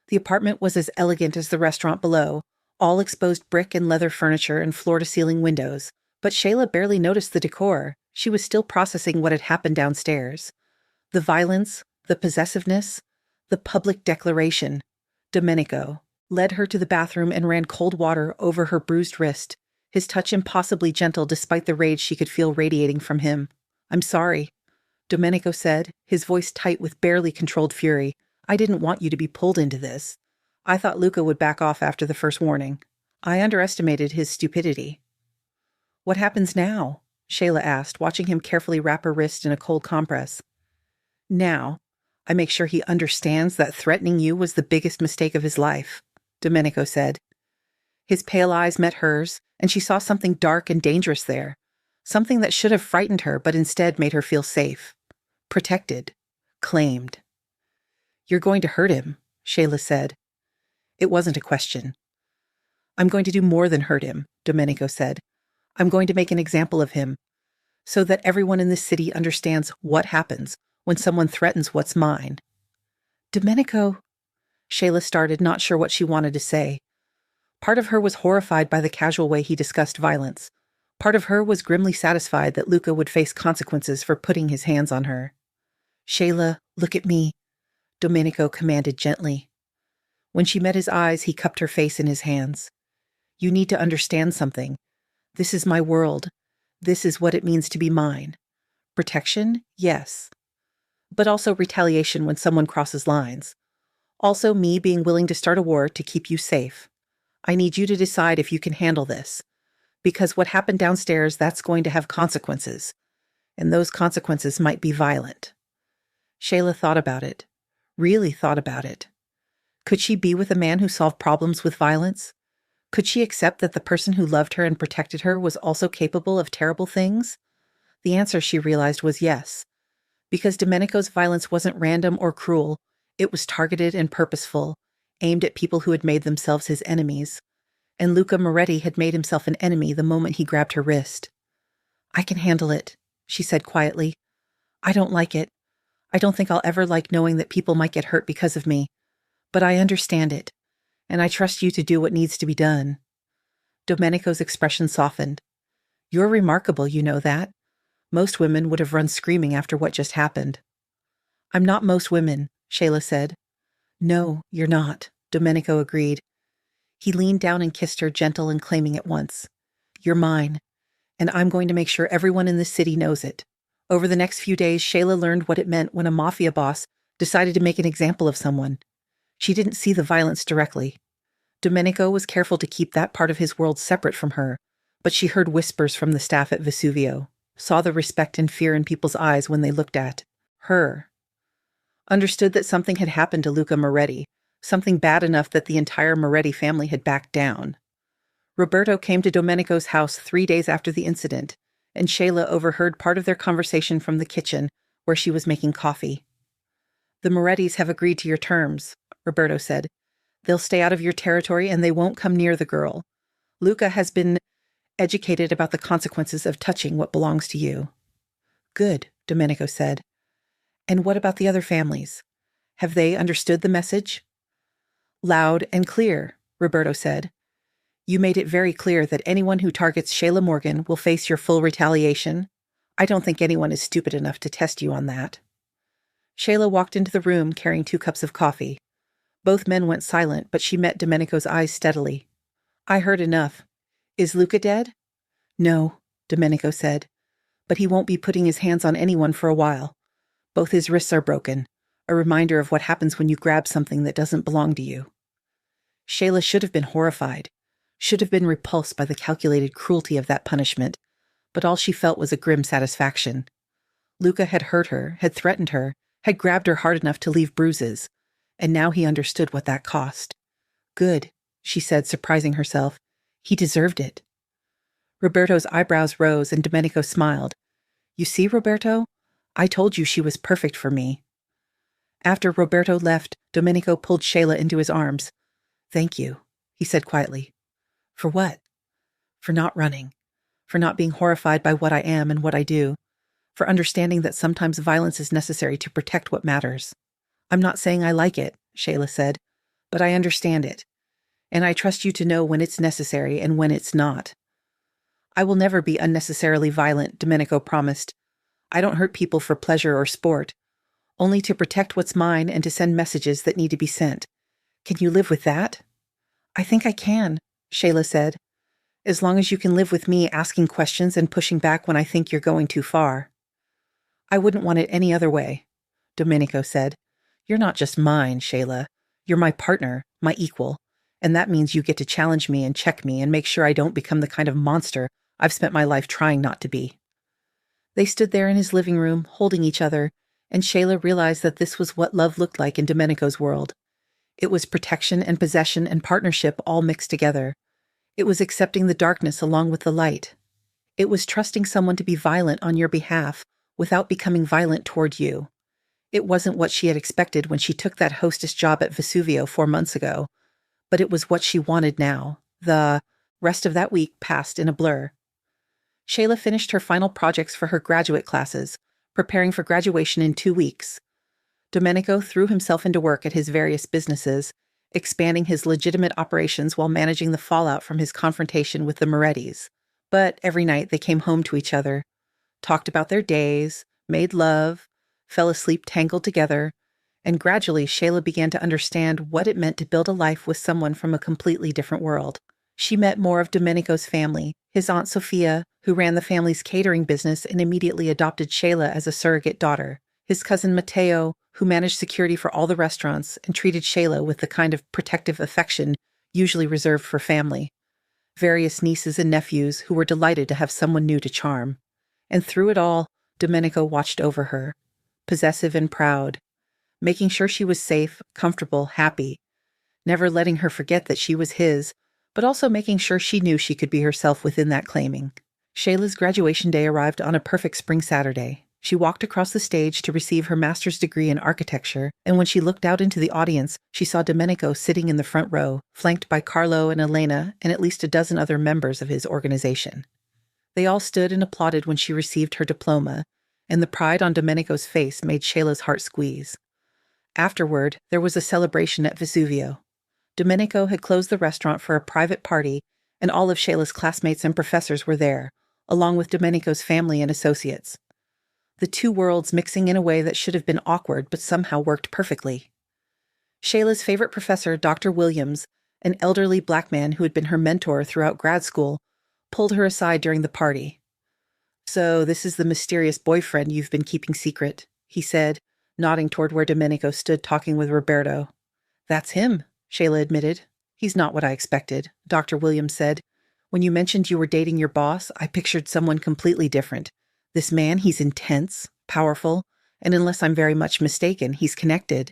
The apartment was as elegant as the restaurant below, all exposed brick and leather furniture and floor-to-ceiling windows, but Shayla barely noticed the decor. She was still processing what had happened downstairs. The violence, the possessiveness, the public declaration. Domenico led her to the bathroom and ran cold water over her bruised wrist, his touch impossibly gentle despite the rage she could feel radiating from him. "I'm sorry," Domenico said, his voice tight with barely controlled fury. "I didn't want you to be pulled into this. I thought Luca would back off after the first warning. I underestimated his stupidity." "What happens now?" Shayla asked, watching him carefully wrap her wrist in a cold compress. "Now, I make sure he understands that threatening you was the biggest mistake of his life," Domenico said. His pale eyes met hers, and she saw something dark and dangerous there, something that should have frightened her but instead made her feel safe, protected, claimed. "You're going to hurt him," Shayla said. It wasn't a question. "I'm going to do more than hurt him," Domenico said. "I'm going to make an example of him, so that everyone in this city understands what happens when someone threatens what's mine." "Domenico," Shayla started, not sure what she wanted to say. Part of her was horrified by the casual way he discussed violence. Part of her was grimly satisfied that Luca would face consequences for putting his hands on her. "Shayla, look at me," Domenico commanded gently. When she met his eyes, he cupped her face in his hands. "You need to understand something. This is my world. This is what it means to be mine. Protection, yes. But also retaliation when someone crosses lines. Also me being willing to start a war to keep you safe. I need you to decide if you can handle this. Because what happened downstairs, that's going to have consequences. And those consequences might be violent." Shayla thought about it. Really thought about it. Could she be with a man who solved problems with violence? Could she accept that the person who loved her and protected her was also capable of terrible things? The answer, she realized, was yes. Because Domenico's violence wasn't random or cruel, it was targeted and purposeful, aimed at people who had made themselves his enemies. And Luca Moretti had made himself an enemy the moment he grabbed her wrist. "I can handle it," she said quietly. "I don't like it. I don't think I'll ever like knowing that people might get hurt because of me. But I understand it, and I trust you to do what needs to be done." Domenico's expression softened. "You're remarkable, you know that. Most women would have run screaming after what just happened." "I'm not most women," Shayla said. "No, you're not," Domenico agreed. He leaned down and kissed her, gentle and claiming at once. "You're mine, and I'm going to make sure everyone in this city knows it." Over the next few days, Shayla learned what it meant when a mafia boss decided to make an example of someone. She didn't see the violence directly. Domenico was careful to keep that part of his world separate from her, but she heard whispers from the staff at Vesuvio, saw the respect and fear in people's eyes when they looked at her. Understood that something had happened to Luca Moretti, something bad enough that the entire Moretti family had backed down. Roberto came to Domenico's house 3 days after the incident, and Shayla overheard part of their conversation from the kitchen, where she was making coffee. "The Morettis have agreed to your terms," Roberto said. "They'll stay out of your territory and they won't come near the girl. Luca has been educated about the consequences of touching what belongs to you." "Good," Domenico said. "And what about the other families? Have they understood the message?" "Loud and clear," Roberto said. "You made it very clear that anyone who targets Shayla Morgan will face your full retaliation. I don't think anyone is stupid enough to test you on that." Shayla walked into the room carrying 2 cups of coffee. Both men went silent, but she met Domenico's eyes steadily. "I heard enough. Is Luca dead?" "No," Domenico said. "But he won't be putting his hands on anyone for a while. Both his wrists are broken, a reminder of what happens when you grab something that doesn't belong to you." Shayla should have been horrified, should have been repulsed by the calculated cruelty of that punishment, but all she felt was a grim satisfaction. Luca had hurt her, had threatened her, had grabbed her hard enough to leave bruises, and now he understood what that cost. "Good," she said, surprising herself. "He deserved it." Roberto's eyebrows rose and Domenico smiled. "You see, Roberto? I told you she was perfect for me." After Roberto left, Domenico pulled Shayla into his arms. "Thank you," he said quietly. "For what?" "For not running. For not being horrified by what I am and what I do. For understanding that sometimes violence is necessary to protect what matters. I'm not saying I like it," Shayla said, "but I understand it. And I trust you to know when it's necessary and when it's not." "I will never be unnecessarily violent," Domenico promised. "I don't hurt people for pleasure or sport. Only to protect what's mine and to send messages that need to be sent. Can you live with that?" "I think I can," Shayla said. "As long as you can live with me asking questions and pushing back when I think you're going too far." "I wouldn't want it any other way," Domenico said. "You're not just mine, Shayla. You're my partner, my equal, and that means you get to challenge me and check me and make sure I don't become the kind of monster I've spent my life trying not to be." They stood there in his living room, holding each other, and Shayla realized that this was what love looked like in Domenico's world. It was protection and possession and partnership all mixed together. It was accepting the darkness along with the light. It was trusting someone to be violent on your behalf without becoming violent toward you. It wasn't what she had expected when she took that hostess job at Vesuvio 4 months ago, but it was what she wanted now. The rest of that week passed in a blur. Shayla finished her final projects for her graduate classes, preparing for graduation in 2 weeks. Domenico threw himself into work at his various businesses, expanding his legitimate operations while managing the fallout from his confrontation with the Morettis. But every night they came home to each other, talked about their days, made love, fell asleep tangled together, and gradually Shayla began to understand what it meant to build a life with someone from a completely different world. She met more of Domenico's family, his Aunt Sophia, who ran the family's catering business and immediately adopted Shayla as a surrogate daughter, his cousin Matteo, who managed security for all the restaurants and treated Shayla with the kind of protective affection usually reserved for family, various nieces and nephews who were delighted to have someone new to charm. And through it all, Domenico watched over her, possessive and proud, making sure she was safe, comfortable, happy, never letting her forget that she was his, but also making sure she knew she could be herself within that claiming. Shayla's graduation day arrived on a perfect spring Saturday. She walked across the stage to receive her master's degree in architecture, and when she looked out into the audience, she saw Domenico sitting in the front row, flanked by Carlo and Elena and at least a dozen other members of his organization. They all stood and applauded when she received her diploma, and the pride on Domenico's face made Shayla's heart squeeze. Afterward, there was a celebration at Vesuvio. Domenico had closed the restaurant for a private party, and all of Shayla's classmates and professors were there, along with Domenico's family and associates. The two worlds mixing in a way that should have been awkward but somehow worked perfectly. Shayla's favorite professor, Dr. Williams, an elderly black man who had been her mentor throughout grad school, pulled her aside during the party. "So this is the mysterious boyfriend you've been keeping secret," he said, nodding toward where Domenico stood talking with Roberto. "That's him," Shayla admitted. "He's not what I expected," Dr. Williams said. "When you mentioned you were dating your boss, I pictured someone completely different. This man, he's intense, powerful, and unless I'm very much mistaken, he's connected."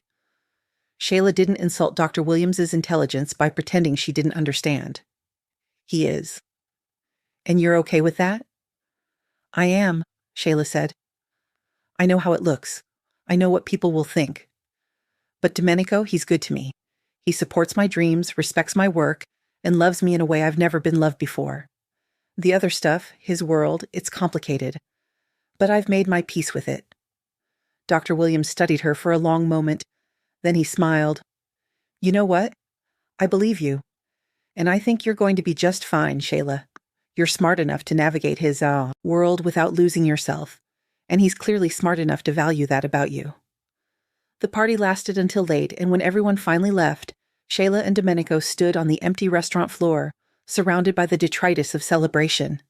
Shayla didn't insult Dr. Williams's intelligence by pretending she didn't understand. He is. And you're okay with that? I am, Shayla said. I know how it looks. I know what people will think. But Domenico, he's good to me. He supports my dreams, respects my work, and loves me in a way I've never been loved before. The other stuff, his world, it's complicated. But I've made my peace with it. Dr. Williams studied her for a long moment. Then he smiled. You know what? I believe you. And I think you're going to be just fine, Shayla. You're smart enough to navigate his, world without losing yourself. And he's clearly smart enough to value that about you. The party lasted until late, and when everyone finally left, Shayla and Domenico stood on the empty restaurant floor, surrounded by the detritus of celebration.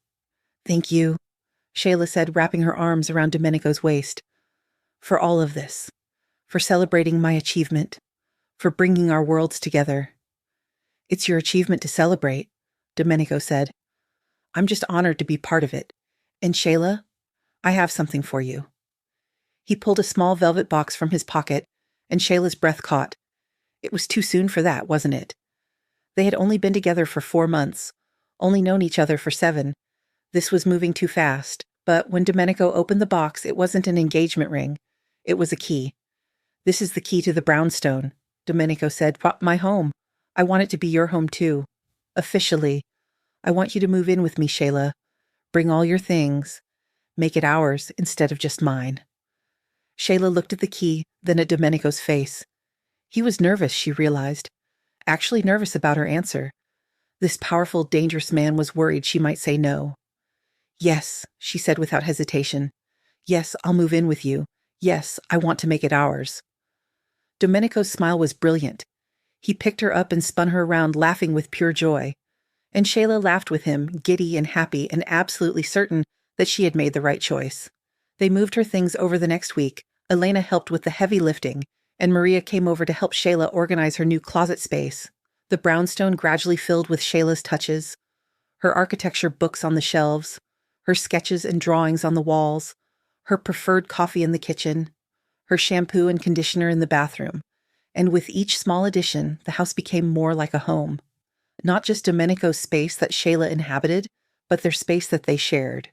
Thank you, Shayla said, wrapping her arms around Domenico's waist. For all of this. For celebrating my achievement. For bringing our worlds together. It's your achievement to celebrate, Domenico said. I'm just honored to be part of it. And Shayla, I have something for you. He pulled a small velvet box from his pocket, and Shayla's breath caught. It was too soon for that, wasn't it? They had only been together for 4 months, only known each other for 7. This was moving too fast, but when Domenico opened the box, it wasn't an engagement ring. It was a key. This is the key to the brownstone, Domenico said. My home. I want it to be your home too. Officially. I want you to move in with me, Shayla. Bring all your things. Make it ours instead of just mine. Shayla looked at the key, then at Domenico's face. He was nervous, she realized. Actually nervous about her answer. This powerful, dangerous man was worried she might say no. Yes, she said without hesitation. Yes, I'll move in with you. Yes, I want to make it ours. Domenico's smile was brilliant. He picked her up and spun her around, laughing with pure joy. And Shayla laughed with him, giddy and happy and absolutely certain that she had made the right choice. They moved her things over the next week. Elena helped with the heavy lifting, and Maria came over to help Shayla organize her new closet space. The brownstone gradually filled with Shayla's touches, her architecture books on the shelves, her sketches and drawings on the walls, her preferred coffee in the kitchen, her shampoo and conditioner in the bathroom. And with each small addition, the house became more like a home. Not just Domenico's space that Shayla inhabited, but their space that they shared.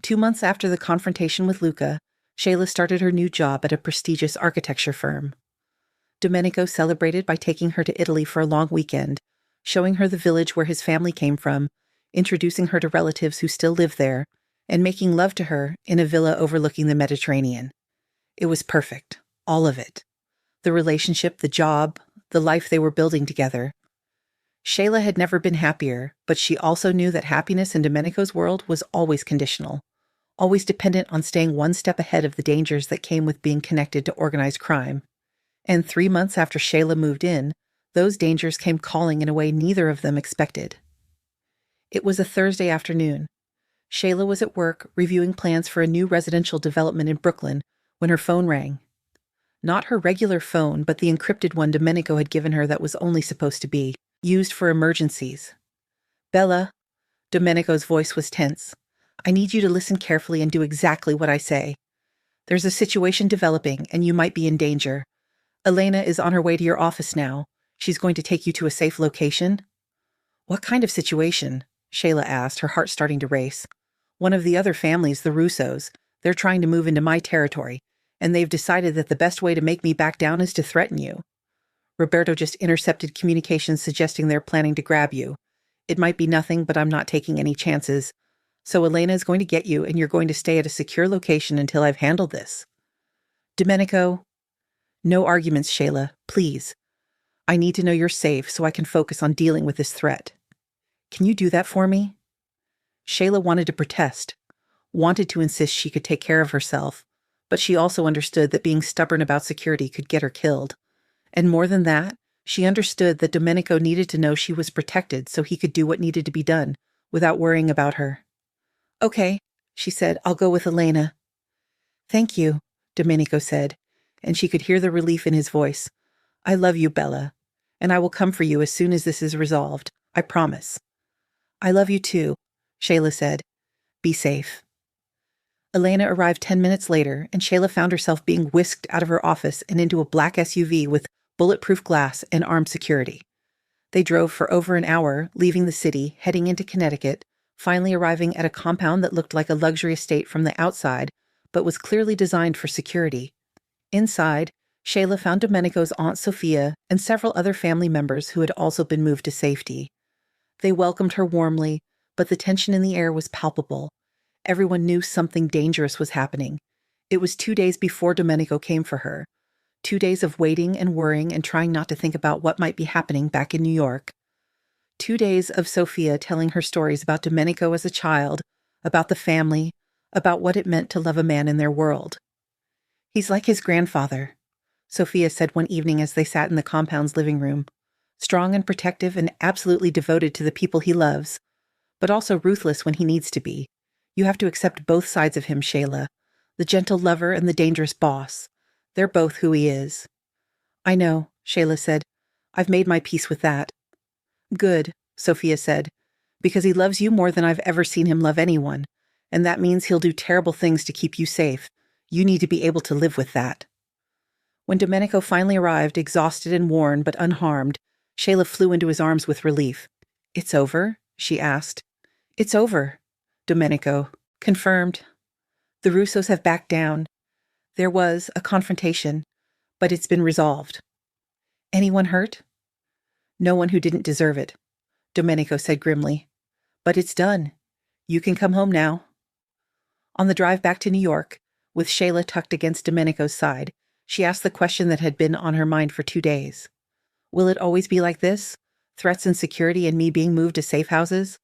2 months after the confrontation with Luca, Shayla started her new job at a prestigious architecture firm. Domenico celebrated by taking her to Italy for a long weekend, showing her the village where his family came from, introducing her to relatives who still live there, and making love to her in a villa overlooking the Mediterranean. It was perfect, all of it. The relationship, the job, the life they were building together. Shayla had never been happier, but she also knew that happiness in Domenico's world was always conditional, always dependent on staying one step ahead of the dangers that came with being connected to organized crime. And 3 months after Shayla moved in, those dangers came calling in a way neither of them expected. It was a Thursday afternoon. Shayla was at work reviewing plans for a new residential development in Brooklyn when her phone rang. Not her regular phone, but the encrypted one Domenico had given her that was only supposed to be used for emergencies. Bella, Domenico's voice was tense. I need you to listen carefully and do exactly what I say. There's a situation developing, and you might be in danger. Elena is on her way to your office now. She's going to take you to a safe location. What kind of situation? Shayla asked, her heart starting to race. One of the other families, the Russos, they're trying to move into my territory, and they've decided that the best way to make me back down is to threaten you. Roberto just intercepted communications suggesting they're planning to grab you. It might be nothing, but I'm not taking any chances. So Elena is going to get you, and you're going to stay at a secure location until I've handled this. Domenico, no arguments, Shayla, please. I need to know you're safe so I can focus on dealing with this threat. Can you do that for me? Shayla wanted to protest, wanted to insist she could take care of herself, but she also understood that being stubborn about security could get her killed. And more than that, she understood that Domenico needed to know she was protected so he could do what needed to be done without worrying about her. Okay, she said, I'll go with Elena. Thank you, Domenico said, and she could hear the relief in his voice. I love you, Bella, and I will come for you as soon as this is resolved. I promise. I love you too, Shayla said. Be safe. Elena arrived 10 minutes later, and Shayla found herself being whisked out of her office and into a black SUV with bulletproof glass and armed security. They drove for over an hour, leaving the city, heading into Connecticut, finally arriving at a compound that looked like a luxury estate from the outside, but was clearly designed for security. Inside, Shayla found Domenico's Aunt Sophia and several other family members who had also been moved to safety. They welcomed her warmly, but the tension in the air was palpable. Everyone knew something dangerous was happening. It was 2 days before Domenico came for her. 2 days of waiting and worrying and trying not to think about what might be happening back in New York. 2 days of Sophia telling her stories about Domenico as a child, about the family, about what it meant to love a man in their world. "He's like his grandfather," Sophia said one evening as they sat in the compound's living room. "Strong and protective and absolutely devoted to the people he loves, but also ruthless when he needs to be. You have to accept both sides of him, Shayla. The gentle lover and the dangerous boss. They're both who he is." "I know," Shayla said. "I've made my peace with that." "Good," Sophia said, "because he loves you more than I've ever seen him love anyone, and that means he'll do terrible things to keep you safe. You need to be able to live with that." When Domenico finally arrived, exhausted and worn but unharmed, Shayla flew into his arms with relief. "It's over?" she asked. "It's over." Domenico confirmed. "The Russos have backed down. There was a confrontation, but it's been resolved." "Anyone hurt?" "No one who didn't deserve it," Domenico said grimly. "But it's done. You can come home now." On the drive back to New York, with Shayla tucked against Domenico's side, she asked the question that had been on her mind for 2 days. "Will it always be like this? Threats and security and me being moved to safe houses?"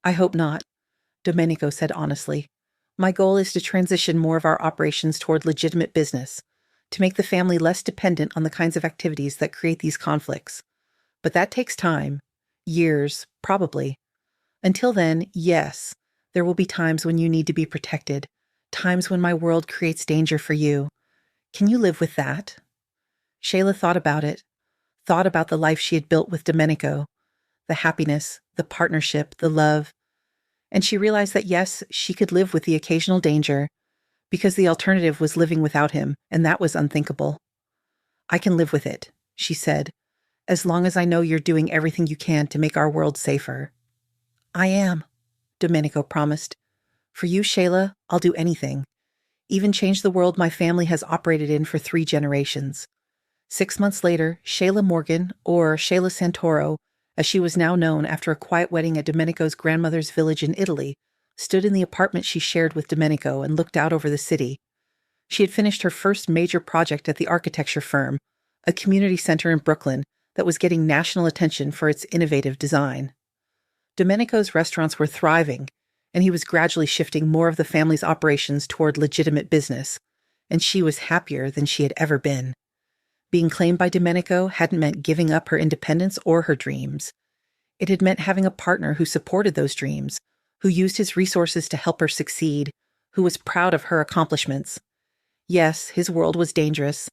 "I hope not," Domenico said honestly. "My goal is to transition more of our operations toward legitimate business, to make the family less dependent on the kinds of activities that create these conflicts. But that takes time. Years, probably. Until then, yes, there will be times when you need to be protected, times when my world creates danger for you. Can you live with that?" Shayla thought about it, thought about the life she had built with Domenico, the happiness, the partnership, the love, and she realized that yes, she could live with the occasional danger, because the alternative was living without him, and that was unthinkable. "I can live with it," she said, "as long as I know you're doing everything you can to make our world safer." "I am," Domenico promised. "For you, Shayla, I'll do anything. Even change the world my family has operated in for 3 generations. 6 months later, Shayla Morgan, or Shayla Santoro, as she was now known after a quiet wedding at Domenico's grandmother's village in Italy, stood in the apartment she shared with Domenico and looked out over the city. She had finished her first major project at the architecture firm, a community center in Brooklyn that was getting national attention for its innovative design. Domenico's restaurants were thriving, and he was gradually shifting more of the family's operations toward legitimate business, and she was happier than she had ever been. Being claimed by Domenico hadn't meant giving up her independence or her dreams. It had meant having a partner who supported those dreams, who used his resources to help her succeed, who was proud of her accomplishments. Yes, his world was dangerous.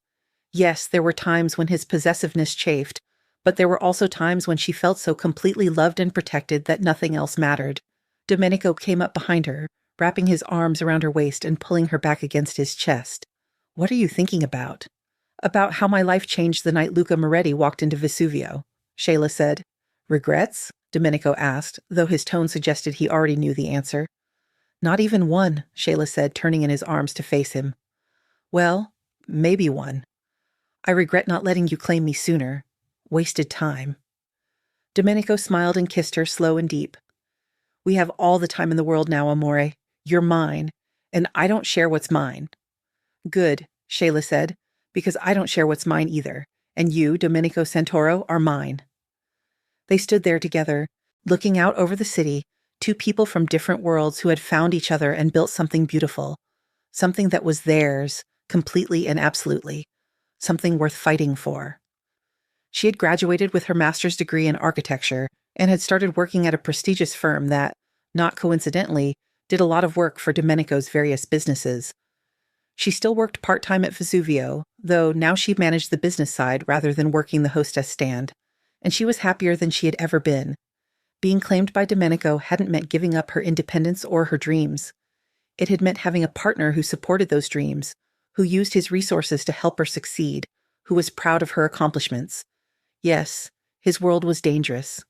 Yes, there were times when his possessiveness chafed, but there were also times when she felt so completely loved and protected that nothing else mattered. Domenico came up behind her, wrapping his arms around her waist and pulling her back against his chest. "What are you thinking about?" "About how my life changed the night Luca Moretti walked into Vesuvio," Shayla said. "Regrets?" Domenico asked, though his tone suggested he already knew the answer. "Not even one," Shayla said, turning in his arms to face him. "Well, maybe one. I regret not letting you claim me sooner. Wasted time." Domenico smiled and kissed her slow and deep. "We have all the time in the world now, amore. You're mine, and I don't share what's mine." "Good," Shayla said, "because I don't share what's mine either, and you, Domenico Santoro, are mine." They stood there together, looking out over the city, 2 people from different worlds who had found each other and built something beautiful, something that was theirs, completely and absolutely, something worth fighting for. She had graduated with her master's degree in architecture and had started working at a prestigious firm that, not coincidentally, did a lot of work for Domenico's various businesses. She still worked part-time at Vesuvio, though now she managed the business side rather than working the hostess stand, and she was happier than she had ever been. Being claimed by Domenico hadn't meant giving up her independence or her dreams. It had meant having a partner who supported those dreams, who used his resources to help her succeed, who was proud of her accomplishments. Yes, His world was dangerous.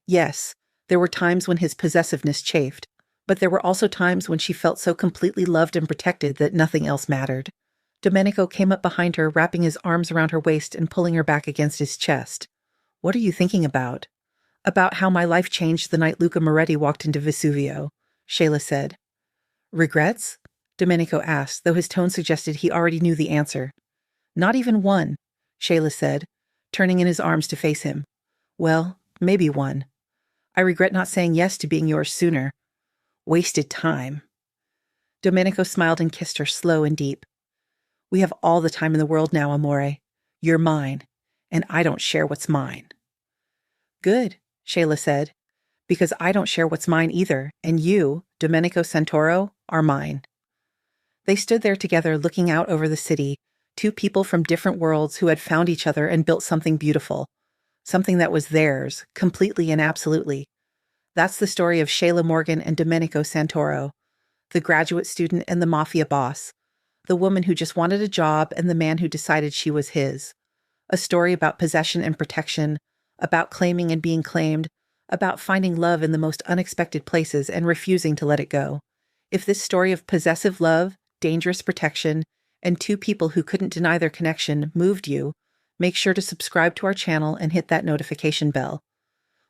Yes, there were times when his possessiveness chafed, but there were also times when she felt so completely loved and protected that nothing else mattered. Domenico came up behind her, wrapping his arms around her waist and pulling her back against his chest. "What are you thinking about?" "About how my life changed the night Luca Moretti walked into Vesuvio," Shayla said. "Regrets?" Domenico asked, though his tone suggested he already knew the answer. "Not even one," Shayla said, turning in his arms to face him. "Well, maybe one. I regret not saying yes to being yours sooner. Wasted time." Domenico smiled and kissed her slow and deep. "We have all the time in the world now, amore. You're mine, and I don't share what's mine." "Good," Shayla said, "because I don't share what's mine either, and you, Domenico Santoro, are mine." They stood there together looking out over the city, two people from different worlds who had found each other and built something beautiful, something that was theirs, completely and absolutely. That's the story of Shayla Morgan and Domenico Santoro, the graduate student and the Mafia boss, the woman who just wanted a job and the man who decided she was his. A story about possession and protection, about claiming and being claimed, about finding love in the most unexpected places and refusing to let it go. If this story of possessive love, dangerous protection, and two people who couldn't deny their connection moved you, make sure to subscribe to our channel and hit that notification bell.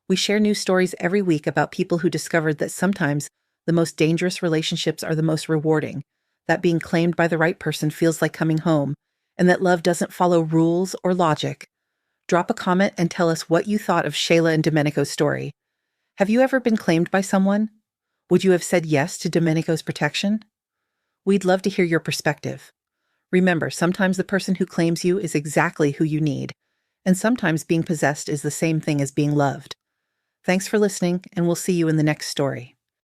We share new stories every week about people who discovered that sometimes the most dangerous relationships are the most rewarding, that being claimed by the right person feels like coming home, and that love doesn't follow rules or logic. Drop a comment and tell us what you thought of Shayla and Domenico's story. Have you ever been claimed by someone? Would you have said yes to Domenico's protection? We'd love to hear your perspective. Remember, sometimes the person who claims you is exactly who you need, and sometimes being possessed is the same thing as being loved. Thanks for listening, and we'll see you in the next story.